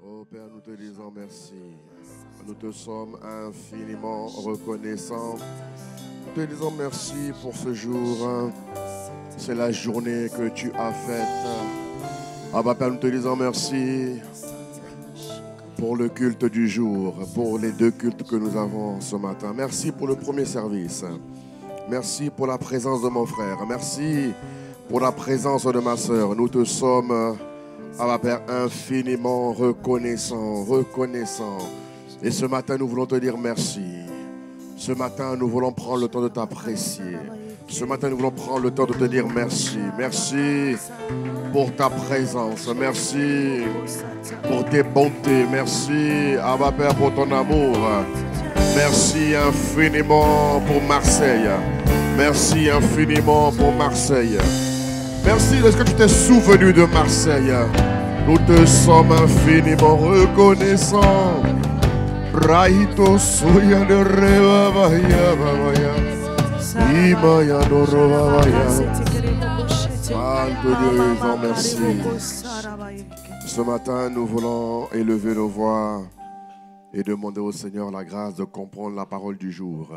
Oh Père, nous te disons merci. Nous te sommes infiniment reconnaissants. Nous te disons merci pour ce jour. C'est la journée que tu as faite. Abba Père, nous te disons merci pour le culte du jour, pour les deux cultes que nous avons ce matin. Merci pour le premier service. Merci pour la présence de mon frère. Merci pour la présence de ma soeur. Nous te sommes, Abba Père, infiniment reconnaissants. Et ce matin, nous voulons te dire merci. Ce matin, nous voulons prendre le temps de t'apprécier. Ce matin, nous voulons prendre le temps de te dire merci. Merci pour ta présence. Merci pour tes bontés. Merci, Abba Père, pour ton amour. Merci infiniment pour Marseille. Merci infiniment pour Marseille. Merci de ce que tu t'es souvenu de Marseille. Nous te sommes infiniment reconnaissants. Raito soya de reva vaya vaya. Imaya no rova vaya. Merci. Ce matin, nous voulons élever nos voix et demander au Seigneur la grâce de comprendre la parole du jour.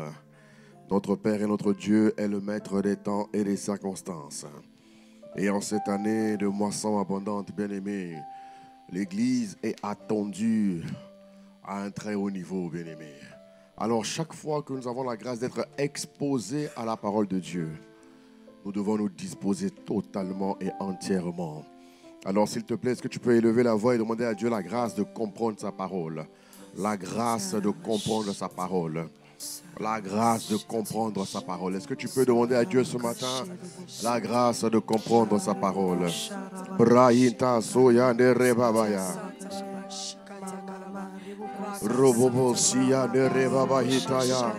Notre Père et notre Dieu est le maître des temps et des circonstances. Et en cette année de moisson abondante, bien-aimés, l'Église est attendue à un très haut niveau, bien-aimés. Alors, chaque fois que nous avons la grâce d'être exposés à la parole de Dieu, nous devons nous disposer totalement et entièrement. Alors, s'il te plaît, est-ce que tu peux élever la voix et demander à Dieu la grâce de comprendre sa parole? La grâce de comprendre sa parole. La grâce de comprendre sa parole. Est-ce que tu peux demander à Dieu ce matin la grâce de comprendre sa parole? Brahita soya ne rebabaya. Robobo siya ne rebabahitaya.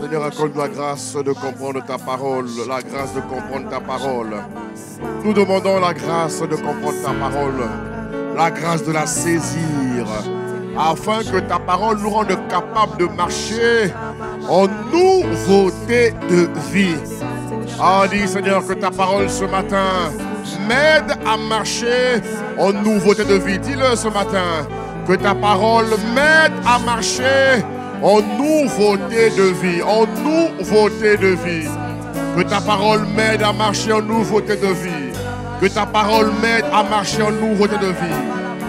Seigneur, accorde-nous la grâce de comprendre ta parole, la grâce de comprendre ta parole. Nous demandons la grâce de comprendre ta parole, la grâce de la saisir, afin que ta parole nous rende capables de marcher en nouveauté de vie. Ah, dis Seigneur que ta parole ce matin m'aide à marcher en nouveauté de vie. Dis-le ce matin, que ta parole m'aide à marcher en nouveauté de vie, en nouveauté de vie. Que ta parole m'aide à marcher en nouveauté de vie. Que ta parole m'aide à marcher en nouveauté de vie.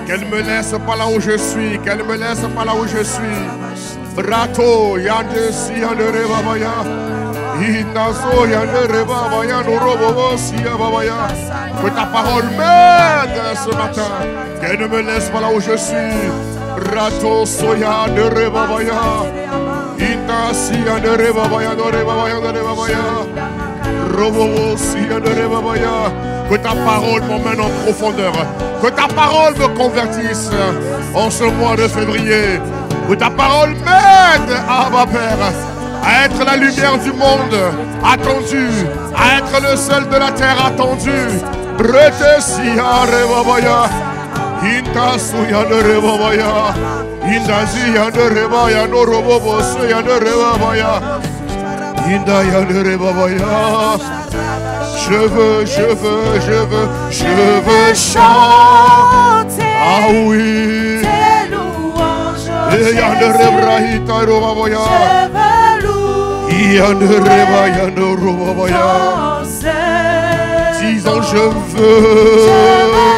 Qu'elle me laisse pas là où je suis, qu'elle me laisse pas là où je suis. Brato, yande si yande rebabaya. Inazo yande rebabaya, no robobo si yababaya. Que ta parole m'aide ce matin. Qu'elle ne me laisse pas là où je suis. Brato soya de rebabaya. Inasi yande rebabaya, no rebabaya, no rebabaya. Robobo si yande rebabaya. Que ta parole m'emmène en profondeur. Que ta parole me convertisse en ce mois de février. Que ta parole m'aide, Abba Père, à être la lumière du monde attendu, à être le seul de la terre attendu. Brete siya rebabaya, inta suya de rebabaya, indazi ya de rebaya, no robobo suya de rebabaya, inda ya de rebabaya. Je veux chanter. Ah oui. Tes louanges. Et y'a de rebrahita robaboya. Je veux y'a de rebaya no robaboya. Disons je veux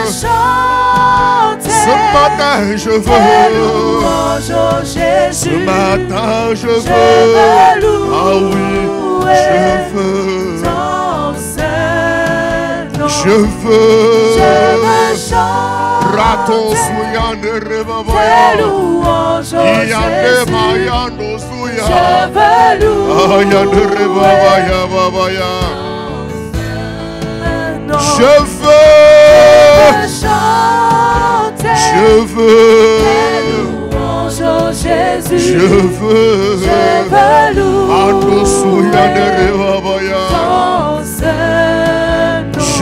chanter. Ce matin je veux. Tes louanges, oh Jésus. Ce matin je veux. Ah oui, je veux. Je veux raton souya ne rebabaya. Tes louanges, oh Jésus. Souya. Je veux louer. Ya ne rebabaya babaya. Je veux chanter. Je veux Tes louanges, oh Jésus. Je veux louer. Ato souya ne rebabaya.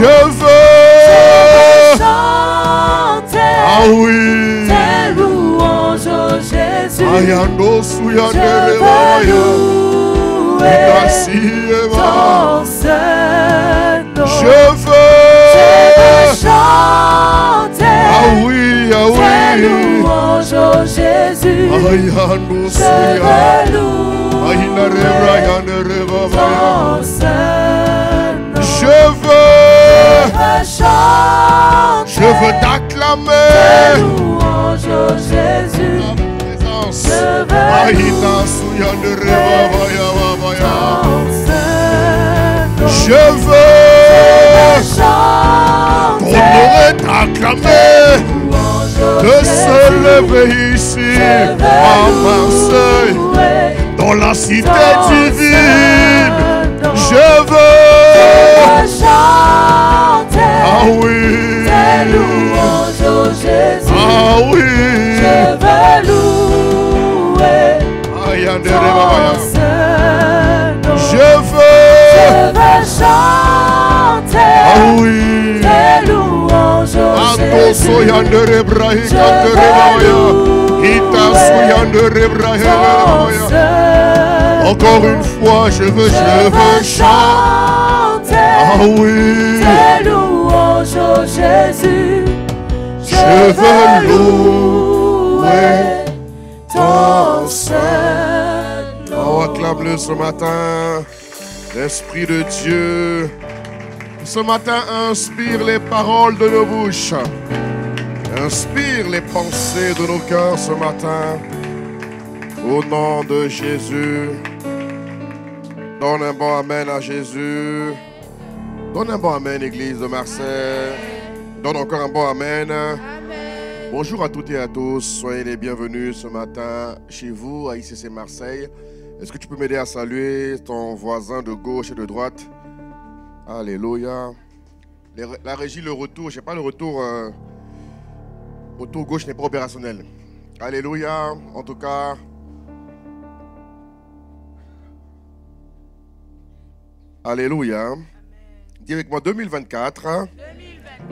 Je Je veux chanter ah oui tes louanges, oh Jésus. Ayando Je suyandere veux babaya louer Inasiema ton Saint-Nom. Je veux chanter ah oui tes louanges, oh Jésus. Ayando Je suya veux louer Ayinare yandere babaya ton Saint-Nom. Je veux chanter Je veux t'acclamer tes louanges, oh Jésus. présence. Je veux Aïna suyandere babaya babaya ton Saint-Nom. Je veux chanter t'honorer, t'acclamer, de se lever ici à Marseille, dans la cité divine. Je veux chanter ah oui tes louanges, oh Jésus. ah oui Je veux louer Aïe, andere ton babaya. Saint-Nom. Je veux chanter ah oui tes louanges, oh Ando Jésus. soyandere brahi Je kantere babaya veux Ita soyandere brahi ton babaya Saint-Nom. Encore une fois je veux chanter ah oui tes louanges, oh Jésus. Je veux louer ton Saint-Nom. Oh, acclame-le ce matin, l'Esprit de Dieu. Ce matin, inspire les paroles de nos bouches. Inspire les pensées de nos cœurs ce matin. Au nom de Jésus. Donne un bon amen à Jésus. Donne un bon amen, Église de Marseille. Donne encore un bon amen. Bonjour à toutes et à tous. Soyez les bienvenus ce matin chez vous à ICC Marseille. Est-ce que tu peux m'aider à saluer ton voisin de gauche et de droite? Alléluia. La régie, le retour, je ne sais pas, le retour gauche n'est pas opérationnel. Alléluia. En tout cas, alléluia. Dis avec moi 2024.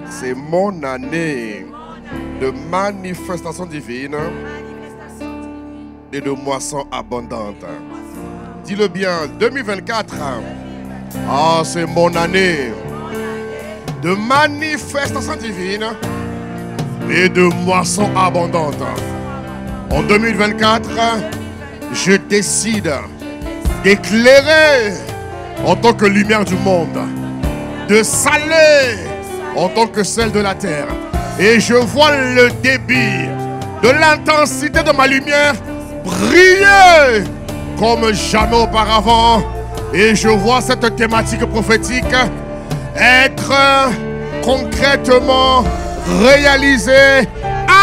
C'est mon année de manifestation divine et de moisson abondante. Dis-le bien, 2024. Ah, c'est mon année de manifestation divine et de moisson abondante. En 2024, je décide d'éclairer en tant que lumière du monde, de saler en tant que sel de la terre. Et je vois le débit de l'intensité de ma lumière briller comme jamais auparavant. Et je vois cette thématique prophétique être concrètement réalisée,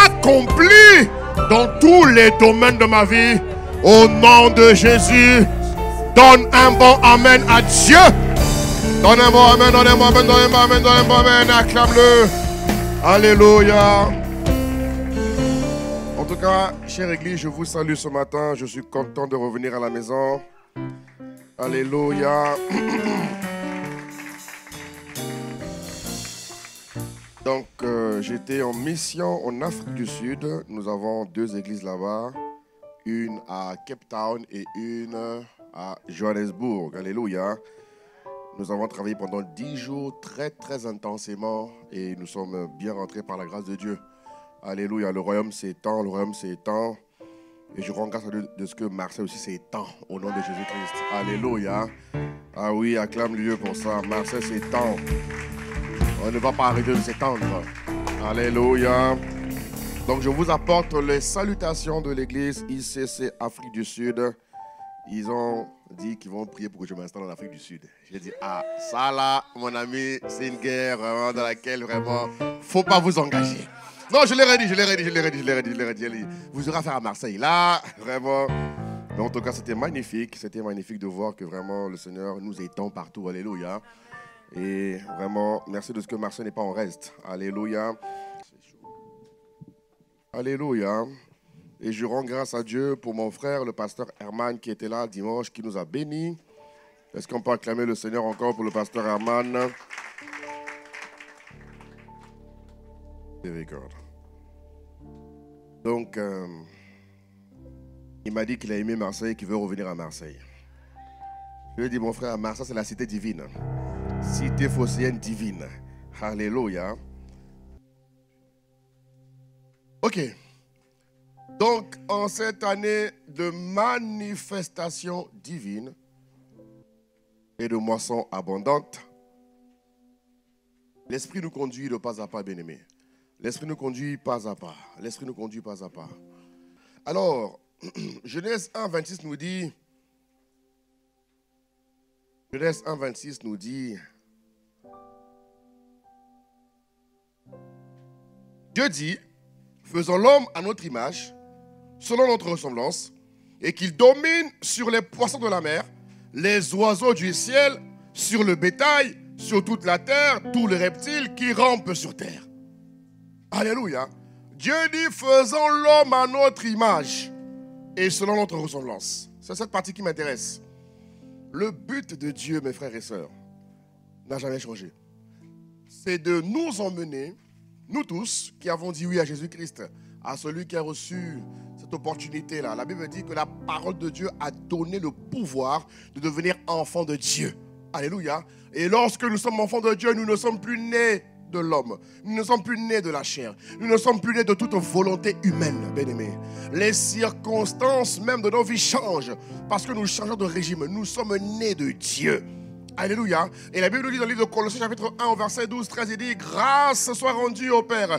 accomplie dans tous les domaines de ma vie. Au nom de Jésus, donne un bon amen à Dieu. Donne un bon amen, donne un bon amen, donne un bon amen, donne un bon amen, acclame-le. Alléluia. En tout cas, chère Église, je vous salue ce matin. Je suis content de revenir à la maison. Alléluia. Donc, j'étais en mission en Afrique du Sud. Nous avons 2 églises là-bas. Une à Cape Town et une à Johannesburg. Alléluia. Nous avons travaillé pendant 10 jours très très intensément et nous sommes bien rentrés par la grâce de Dieu. Alléluia. Le royaume s'étend, le royaume s'étend. Et je rends grâce à Dieu de ce que Marseille aussi s'étend au nom de Jésus-Christ. Alléluia. Ah oui, acclame Dieu pour ça. Marseille s'étend. On ne va pas arrêter de s'étendre. Alléluia. Donc je vous apporte les salutations de l'église ICC Afrique du Sud. Ils ont dit qu'ils vont prier pour que je m'installe en Afrique du Sud. J'ai dit, ah, ça là, mon ami, c'est une guerre vraiment dans laquelle vraiment, faut pas vous engager. Non, je l'ai redit. Vous aurez affaire à Marseille. Là, vraiment. Mais en tout cas, c'était magnifique. C'était magnifique de voir que vraiment le Seigneur nous étend partout. Alléluia. Et vraiment, merci de ce que Marseille n'est pas en reste. Alléluia. Alléluia. Et je rends grâce à Dieu pour mon frère, le pasteur Herman, qui était là dimanche, qui nous a bénis. Est-ce qu'on peut acclamer le Seigneur encore pour le pasteur Herman? Very good. Donc, il m'a dit qu'il a aimé Marseille et qu'il veut revenir à Marseille. Je lui ai dit, mon frère, Marseille, c'est la cité divine. Cité phocéenne divine. Alléluia. Ok. Donc, en cette année de manifestation divine et de moisson abondante, l'Esprit nous conduit de pas à pas, bien-aimés. L'Esprit nous conduit pas à pas. L'Esprit nous conduit pas à pas. Alors, Genèse 1, 26 nous dit, Genèse 1, 26 nous dit, Dieu dit, faisons l'homme à notre image, selon notre ressemblance, et qu'il domine sur les poissons de la mer, les oiseaux du ciel, sur le bétail, sur toute la terre, tous les reptiles qui rampent sur terre. Alléluia. Dieu dit, faisons l'homme à notre image et selon notre ressemblance. C'est cette partie qui m'intéresse. Le but de Dieu, mes frères et sœurs, n'a jamais changé. C'est de nous emmener, nous tous qui avons dit oui à Jésus-Christ, à celui qui a reçu cette opportunité-là. La Bible dit que la parole de Dieu a donné le pouvoir de devenir enfant de Dieu. Alléluia. Et lorsque nous sommes enfants de Dieu, nous ne sommes plus nés de l'homme. Nous ne sommes plus nés de la chair. Nous ne sommes plus nés de toute volonté humaine, bien-aimés. Les circonstances même de nos vies changent parce que nous changeons de régime. Nous sommes nés de Dieu. Alléluia. Et la Bible nous dit dans le livre de Colossiens chapitre 1 au verset 12, 13, il dit, grâce soit rendue au Père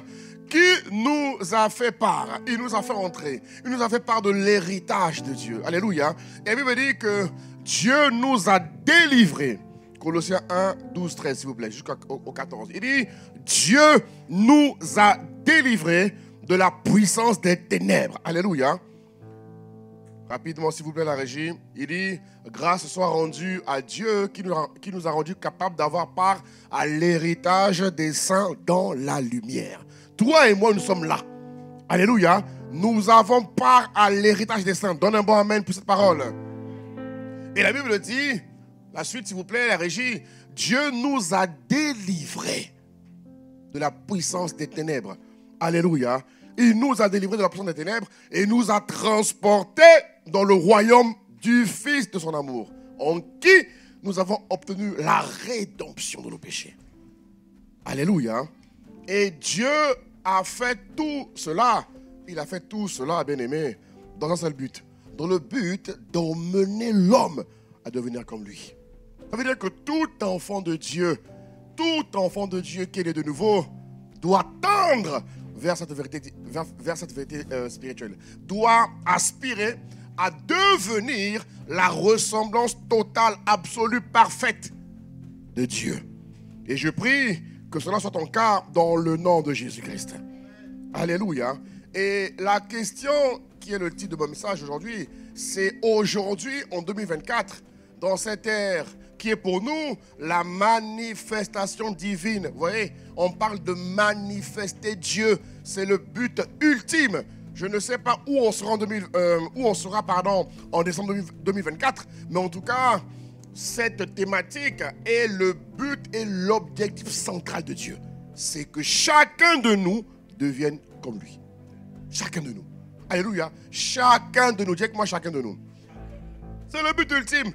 qui nous a fait part, il nous a fait entrer, il nous a fait part de l'héritage de Dieu. Alléluia. Et la Bible dit que Dieu nous a délivrés. Colossiens 1, 12, 13, s'il vous plaît, jusqu'au 14. Il dit, Dieu nous a délivrés de la puissance des ténèbres. Alléluia. Rapidement, s'il vous plaît, la régie. Il dit, grâce soit rendue à Dieu qui nous a rendus capables d'avoir part à l'héritage des saints dans la lumière. Toi et moi, nous sommes là. Alléluia. Nous avons part à l'héritage des saints. Donne un bon amen pour cette parole. Et la Bible dit, la suite, s'il vous plaît, la régie, Dieu nous a délivrés de la puissance des ténèbres. Alléluia. Il nous a délivrés de la puissance des ténèbres et nous a transportés dans le royaume du Fils de son amour, en qui nous avons obtenu la rédemption de nos péchés. Alléluia. Et Dieu a fait tout cela. Il a fait tout cela, bien-aimé, dans un seul but. Dans le but d'emmener l'homme à devenir comme lui. Ça veut dire que tout enfant de Dieu qui est né de nouveau, doit tendre vers cette vérité, spirituelle, doit aspirer à devenir la ressemblance totale, absolue, parfaite de Dieu. Et je prie que cela soit ton cas dans le nom de Jésus-Christ. Alléluia. Et la question qui est le titre de mon message aujourd'hui, c'est aujourd'hui, en 2024, dans cette ère qui est pour nous la manifestation divine. Vous voyez, on parle de manifester Dieu. C'est le but ultime. Je ne sais pas où on sera, en décembre 2024, mais en tout cas, cette thématique est le but et l'objectif central de Dieu. C'est que chacun de nous devienne comme lui. Chacun de nous. Alléluia. Chacun de nous. Dis avec moi, chacun de nous. C'est le but ultime.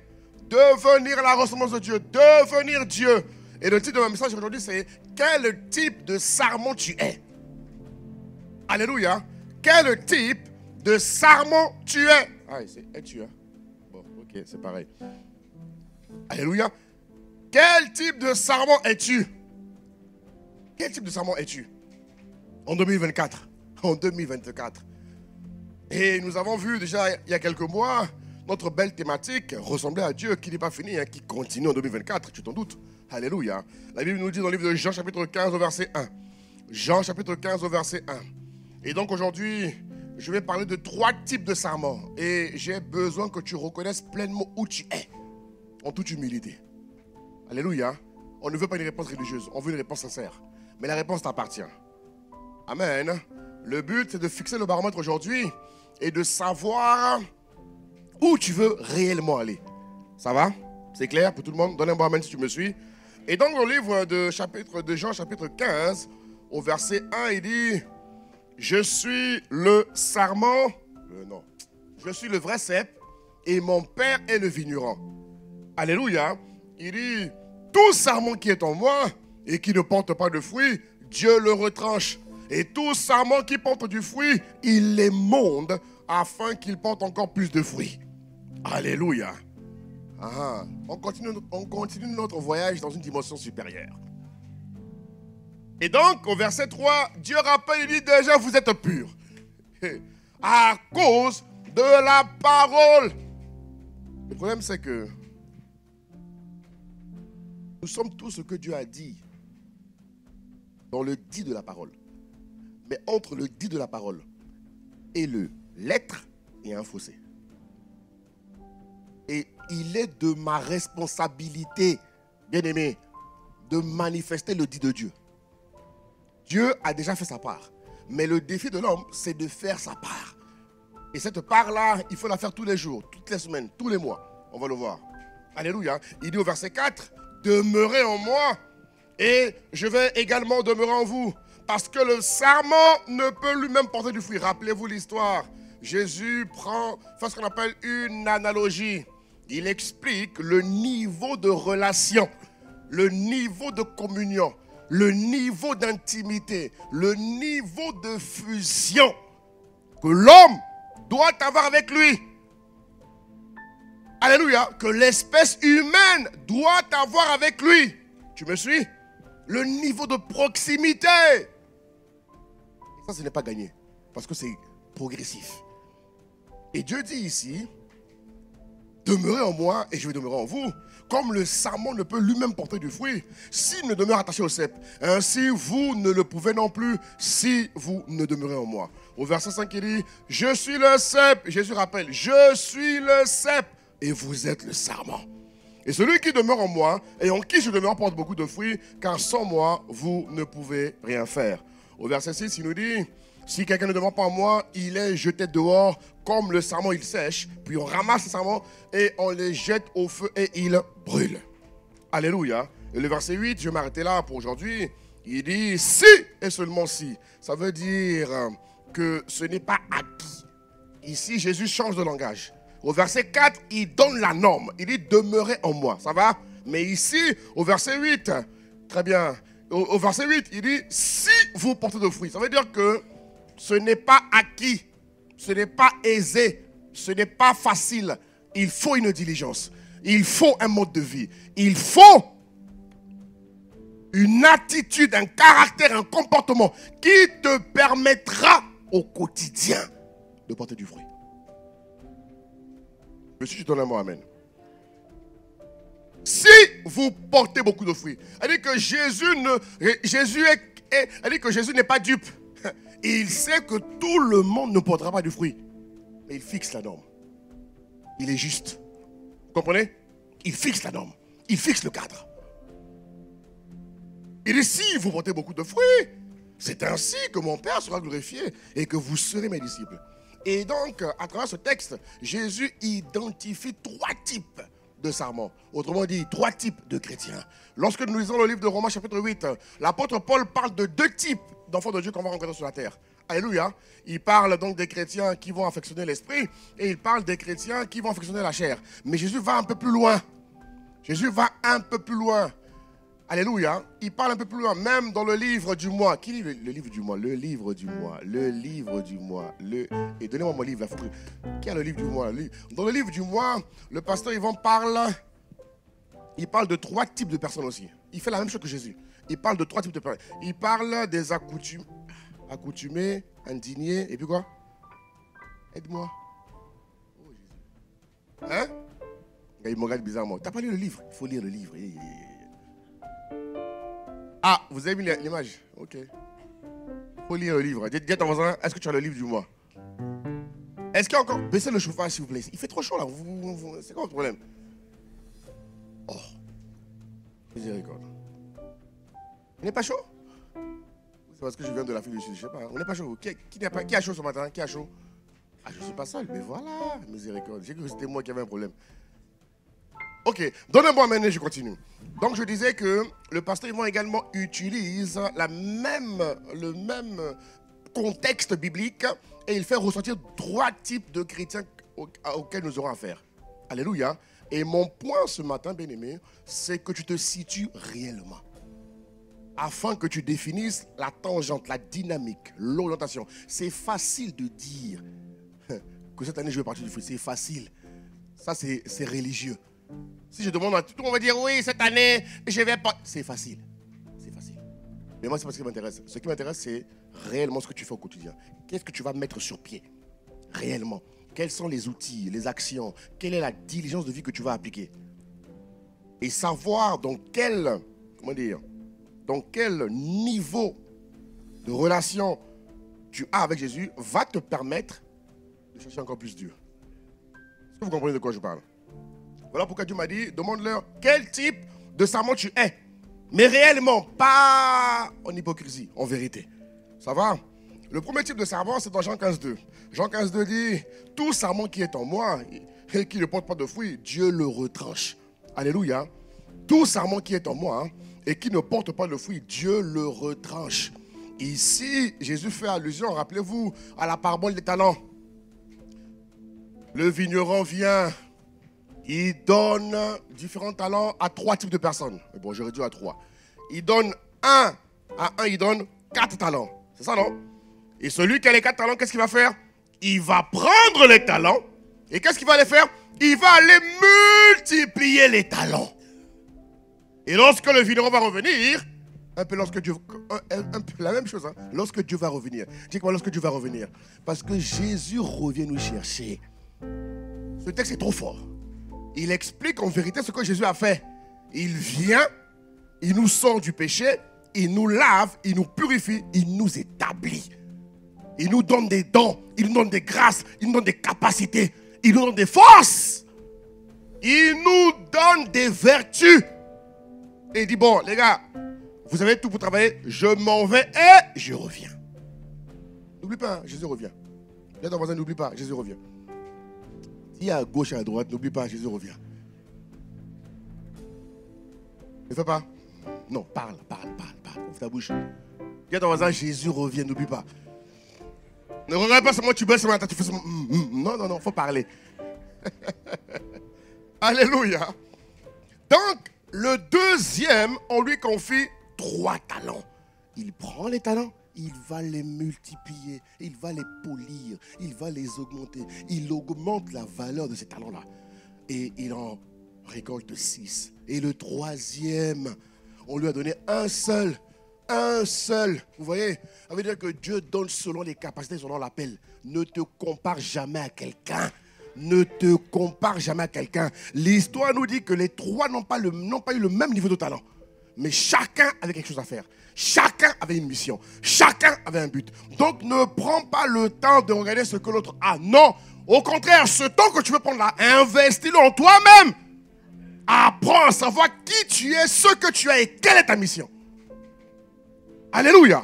Devenir la ressemblance de Dieu. Devenir Dieu. Et le titre de mon message aujourd'hui, c'est quel type de sarment tu es. Alléluia. Quel type de sarment tu es. Ah, c'est es-tu, hein? Bon, ok, c'est pareil. Alléluia. Quel type de sarment es-tu? Quel type de sarment es-tu? En 2024. En 2024. Et nous avons vu déjà il y a quelques mois notre belle thématique, ressembler à Dieu, qui n'est pas fini, hein, qui continue en 2024, tu t'en doutes. Alléluia. La Bible nous dit dans le livre de Jean chapitre 15 au verset 1. Jean chapitre 15 au verset 1. Et donc aujourd'hui, je vais parler de 3 types de sarments. Et j'ai besoin que tu reconnaisses pleinement où tu es, en toute humilité. Alléluia. On ne veut pas une réponse religieuse, on veut une réponse sincère. Mais la réponse t'appartient. Amen. Le but, c'est de fixer le baromètre aujourd'hui et de savoir où tu veux réellement aller. Ça va? C'est clair pour tout le monde? Donne un bon amen si tu me suis. Et donc, au livre de Jean, chapitre 15, au verset 1, il dit, je suis le sarment, non, je suis le vrai cep et mon père est le vigneron. Alléluia. Il dit, tout sarment qui est en moi et qui ne porte pas de fruits, Dieu le retranche. Et tout sarment qui porte du fruit, il l'émonde afin qu'il porte encore plus de fruits. Alléluia. On continue notre voyage dans une dimension supérieure. Et donc, au verset 3, Dieu rappelle, il dit déjà, vous êtes purs. À cause de la parole. Le problème, c'est que nous sommes tous ce que Dieu a dit dans le dit de la parole. Mais entre le dit de la parole et le l'être, il y a un fossé. Et il est de ma responsabilité, bien-aimé, de manifester le dit de Dieu. Dieu a déjà fait sa part. Mais le défi de l'homme, c'est de faire sa part. Et cette part-là, il faut la faire tous les jours, toutes les semaines, tous les mois. On va le voir. Alléluia. Il dit au verset 4, demeurez en moi et je vais également demeurer en vous. Parce que le sarment ne peut lui-même porter du fruit. Rappelez-vous l'histoire. Jésus fait ce qu'on appelle une analogie. Il explique le niveau de relation, le niveau de communion, le niveau d'intimité, le niveau de fusion que l'homme doit avoir avec lui. Alléluia. Que l'espèce humaine doit avoir avec lui. Tu me suis? Le niveau de proximité. Et ça, ce n'est pas gagné. Parce que c'est progressif. Et Dieu dit ici, demeurez en moi et je vais demeurer en vous. Comme le sarment ne peut lui-même porter du fruit, s'il ne demeure attaché au cep, ainsi vous ne le pouvez non plus si vous ne demeurez en moi. Au verset 5, il dit, je suis le cep. Jésus rappelle, je suis le cep et vous êtes le sarment. Et celui qui demeure en moi et en qui je demeure porte beaucoup de fruits, car sans moi, vous ne pouvez rien faire. Au verset 6, il nous dit, si quelqu'un ne demeure pas en moi, il est jeté dehors comme le sarment, il sèche. Puis on ramasse le sarment et on les jette au feu et il brûle. Alléluia. Et le verset 8, je vais m'arrêter là pour aujourd'hui. Il dit, si et seulement si. Ça veut dire que ce n'est pas acquis. Ici, Jésus change de langage. Au verset 4, il donne la norme. Il dit, demeurez en moi. Ça va? Mais ici, au verset 8, très bien. Au verset 8, il dit, si vous portez de fruits. Ça veut dire que ce n'est pas acquis. Ce n'est pas aisé. Ce n'est pas facile. Il faut une diligence. Il faut un mode de vie. Il faut une attitude, un caractère, un comportement qui te permettra au quotidien de porter du fruit. Monsieur, je donne un mot, amen. Si vous portez beaucoup de fruits, elle dit que Jésus n'est pas dupe. Il sait que tout le monde ne portera pas du fruit. Mais il fixe la norme. Il est juste. Vous comprenez? Il fixe la norme. Il fixe le cadre. Il dit, si vous portez beaucoup de fruits, c'est ainsi que mon Père sera glorifié et que vous serez mes disciples. Et donc, à travers ce texte, Jésus identifie 3 types de sarments. Autrement dit, 3 types de chrétiens. Lorsque nous lisons le livre de Romains chapitre 8, l'apôtre Paul parle de 2 types d'enfants de Dieu qu'on va rencontrer sur la terre. Alléluia. Il parle donc des chrétiens qui vont affectionner l'esprit et il parle des chrétiens qui vont affectionner la chair. Mais Jésus va un peu plus loin. Jésus va un peu plus loin. Alléluia. Il parle un peu plus loin, même dans le livre du mois. Qui lit le livre du mois? Le livre du mois. Le livre du mois. Et donnez-moi mon livre là. Qui a le livre du mois? Dans le livre du mois, le pasteur Yvan parle. Il parle de 3 types de personnes aussi. Il fait la même chose que Jésus. Il parle de 3 types de personnes. Il parle des accoutumés, indignés, et puis quoi? Aide-moi. Oh Jésus. Hein? Il me regarde bizarrement. Tu n'as pas lu le livre? Il faut lire le livre. Ah, vous avez mis l'image? Ok. Il faut lire le livre. Dites à ton voisin, est-ce que tu as le livre du mois? Est-ce qu'il y a encore... Baissez le chauffage, s'il vous plaît. Il fait trop chaud là. C'est quoi votre problème? Oh. Miséricorde. Il n'est pas chaud? C'est parce que je viens de l'Afrique du Sud, je ne sais pas. On n'est pas chaud. Qui a chaud ce matin? Qui a chaud? Ah, je ne suis pas seul, mais voilà. Miséricorde. J'ai cru que c'était moi qui avais un problème. Ok, donnez-moi maintenant, je continue. Donc je disais que le pasteur Yvon également utilise le même contexte biblique et il fait ressortir 3 types de chrétiens auxquels nous aurons affaire. Alléluia. Et mon point ce matin, bien-aimé, c'est que tu te situes réellement. Afin que tu définisses la tangente, la dynamique, l'orientation. C'est facile de dire que cette année je vais partir du foot. C'est facile. Ça, c'est religieux. Si je demande à tout le monde va dire oui, cette année, je vais pas. C'est facile. C'est facile. Mais moi, c'est pas ce qui m'intéresse. Ce qui m'intéresse, c'est réellement ce que tu fais au quotidien. Qu'est-ce que tu vas mettre sur pied? Réellement. Quels sont les outils, les actions? Quelle est la diligence de vie que tu vas appliquer? Et savoir dans quel niveau de relation tu as avec Jésus va te permettre de chercher encore plus Dieu. Est-ce que vous comprenez de quoi je parle? Voilà pourquoi Dieu m'a dit, demande-leur quel type de serment tu es. Mais réellement, pas en hypocrisie, en vérité. Ça va? Le premier type de serment, c'est dans Jean 15,2. Jean 15,2 dit, tout serment qui est en moi et qui ne porte pas de fruits, Dieu le retranche. Alléluia. Tout serment qui est en moi et qui ne porte pas de fruits, Dieu le retranche. Ici, Jésus fait allusion, rappelez-vous, à la parabole des talents. Le vigneron vient, il donne différents talents à 3 types de personnes. Bon, j'aurais dit à 3. Il donne à un, il donne 4 talents. C'est ça, non? Et celui qui a les 4 talents, qu'est-ce qu'il va faire? Il va prendre les talents. Et qu'est-ce qu'il va aller faire? Il va aller multiplier les talents. Et lorsque le vigneron va revenir, un peu la même chose, lorsque Dieu va revenir. Dis-moi lorsque Dieu va revenir. Parce que Jésus revient nous chercher. Ce texte est trop fort. Il explique en vérité ce que Jésus a fait. Il vient, il nous sort du péché, il nous lave, il nous purifie, il nous établit. Il nous donne des dons, il nous donne des grâces, il nous donne des capacités, il nous donne des forces. Il nous donne des vertus. Et il dit, bon, les gars, vous avez tout pour travailler, je m'en vais et je reviens. N'oublie pas, Jésus revient. Viens ton voisin, n'oublie pas, Jésus revient. S'il y a à gauche et à droite, n'oublie pas, Jésus revient. Ne fais pas. Non, parle. Ouvre ta bouche. Viens ton voisin, Jésus revient, n'oublie pas. Ne regarde pas seulement tu baisses la tête, tu fais seulement. Non, il faut parler. Alléluia. Donc, le deuxième, on lui confie 3 talents. Il prend les talents, il va les multiplier, il va les polir, il va les augmenter. Il augmente la valeur de ces talents-là. Et il en récolte 6. Et le troisième, on lui a donné un seul. Vous voyez, ça veut dire que Dieu donne selon les capacités, selon l'appel. Ne te compare jamais à quelqu'un. Ne te compare jamais à quelqu'un. L'histoire nous dit que les 3 n'ont pas eu le même niveau de talent. Mais chacun avait quelque chose à faire. Chacun avait une mission. Chacun avait un but. Donc ne prends pas le temps de regarder ce que l'autre a. Non. Au contraire, ce temps que tu veux prendre là, investis-le en toi-même. Apprends à savoir qui tu es, ce que tu as et quelle est ta mission. Alléluia.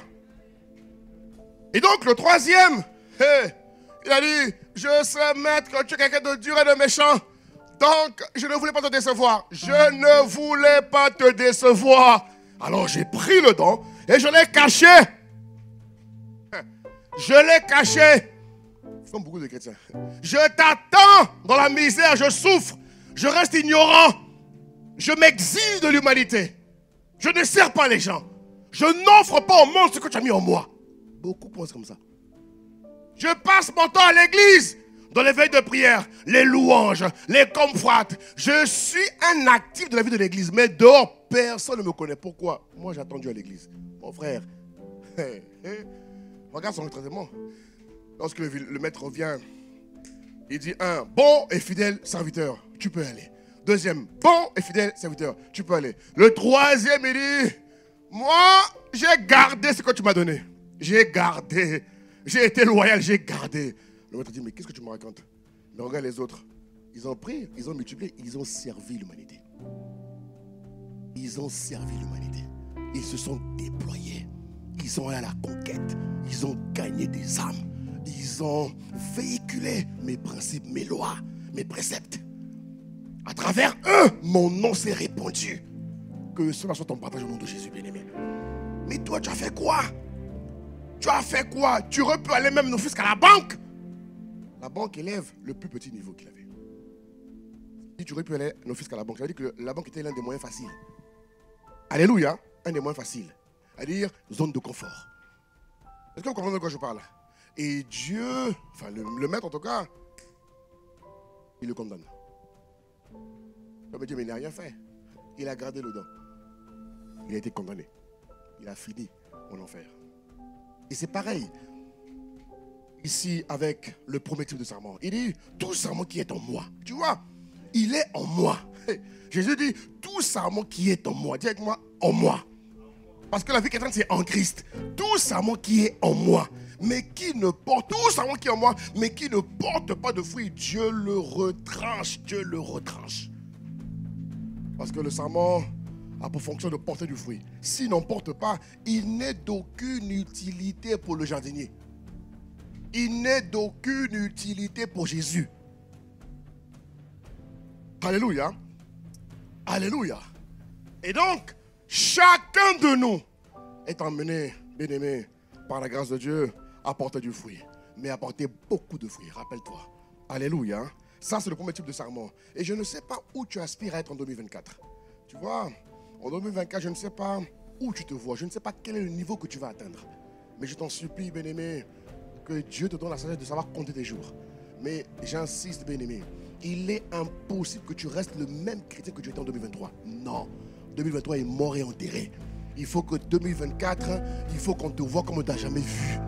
Et donc le troisième, il a dit, je sais maître que tu es quelqu'un de dur et de méchant. Donc je ne voulais pas te décevoir. Je ne voulais pas te décevoir. Alors j'ai pris le don et je l'ai caché. Je l'ai caché. Comme beaucoup de chrétiens. Je t'attends dans la misère, je souffre. Je reste ignorant. Je m'exile de l'humanité. Je ne sers pas les gens. Je n'offre pas au monde ce que tu as mis en moi. Beaucoup pensent comme ça. Je passe mon temps à l'église, dans les veilles de prière, les louanges, les confrates. Je suis un actif de la vie de l'église, mais dehors, personne ne me connaît. Pourquoi? Moi, j'ai attendu à l'église. Mon frère, regarde son entraînement. Lorsque le maître revient, il dit bon et fidèle serviteur, tu peux aller. Deuxième, bon et fidèle serviteur, tu peux aller. Le troisième, il dit, moi, j'ai gardé ce que tu m'as donné. J'ai gardé. J'ai été loyal, j'ai gardé. Le maître dit, mais qu'est-ce que tu me racontes? Mais regarde les autres. Ils ont pris, ils ont multiplié, ils ont servi l'humanité. Ils ont servi l'humanité. Ils se sont déployés. Ils sont allés à la conquête. Ils ont gagné des âmes. Ils ont véhiculé mes principes, mes lois, mes préceptes. À travers eux, mon nom s'est répandu. Que cela soit ton partage au nom de Jésus, bien-aimé. Mais toi, tu as fait quoi? Tu as fait quoi? Tu aurais pu aller même jusqu'à la banque. La banque élève le plus petit niveau qu'il avait. Si tu aurais pu aller jusqu'à la banque, ça veut dire que la banque était l'un des moyens faciles. Alléluia, un des moyens faciles. C'est-à-dire zone de confort. Est-ce que vous comprenez de quoi je parle? Et Dieu, enfin le maître en tout cas, il le condamne. Comme Dieu, mais il n'a rien fait. Il a gardé le dent. Il a été condamné. Il a fini en enfer. Et c'est pareil. Ici, avec le premier type de serment. Il dit, tout serment qui est en moi. Tu vois, il est en moi. Jésus dit, tout serment qui est en moi. Dis avec moi, en moi. Parce que la vie chrétienne, c'est en Christ. Tout serment qui est en moi. Mais qui ne porte, tout serment qui est en moi, mais qui ne porte pas de fruits, Dieu le retranche. Dieu le retranche. Parce que le serment a pour fonction de porter du fruit. S'il n'en porte pas, il n'est d'aucune utilité pour le jardinier. Il n'est d'aucune utilité pour Jésus. Alléluia. Alléluia. Et donc, chacun de nous est emmené, bien-aimé, par la grâce de Dieu, à porter du fruit. Mais à porter beaucoup de fruits, rappelle-toi. Alléluia. Ça, c'est le premier type de serment. Et je ne sais pas où tu aspires à être en 2024. Tu vois, en 2024, je ne sais pas où tu te vois. Je ne sais pas quel est le niveau que tu vas atteindre. Mais je t'en supplie, bien-aimé, que Dieu te donne la sagesse de savoir compter tes jours. Mais j'insiste, bien-aimé, il est impossible que tu restes le même chrétien que tu étais en 2023. Non, 2023 est mort et enterré. Il faut que 2024, il faut qu'on te voit comme on ne t'a jamais vu.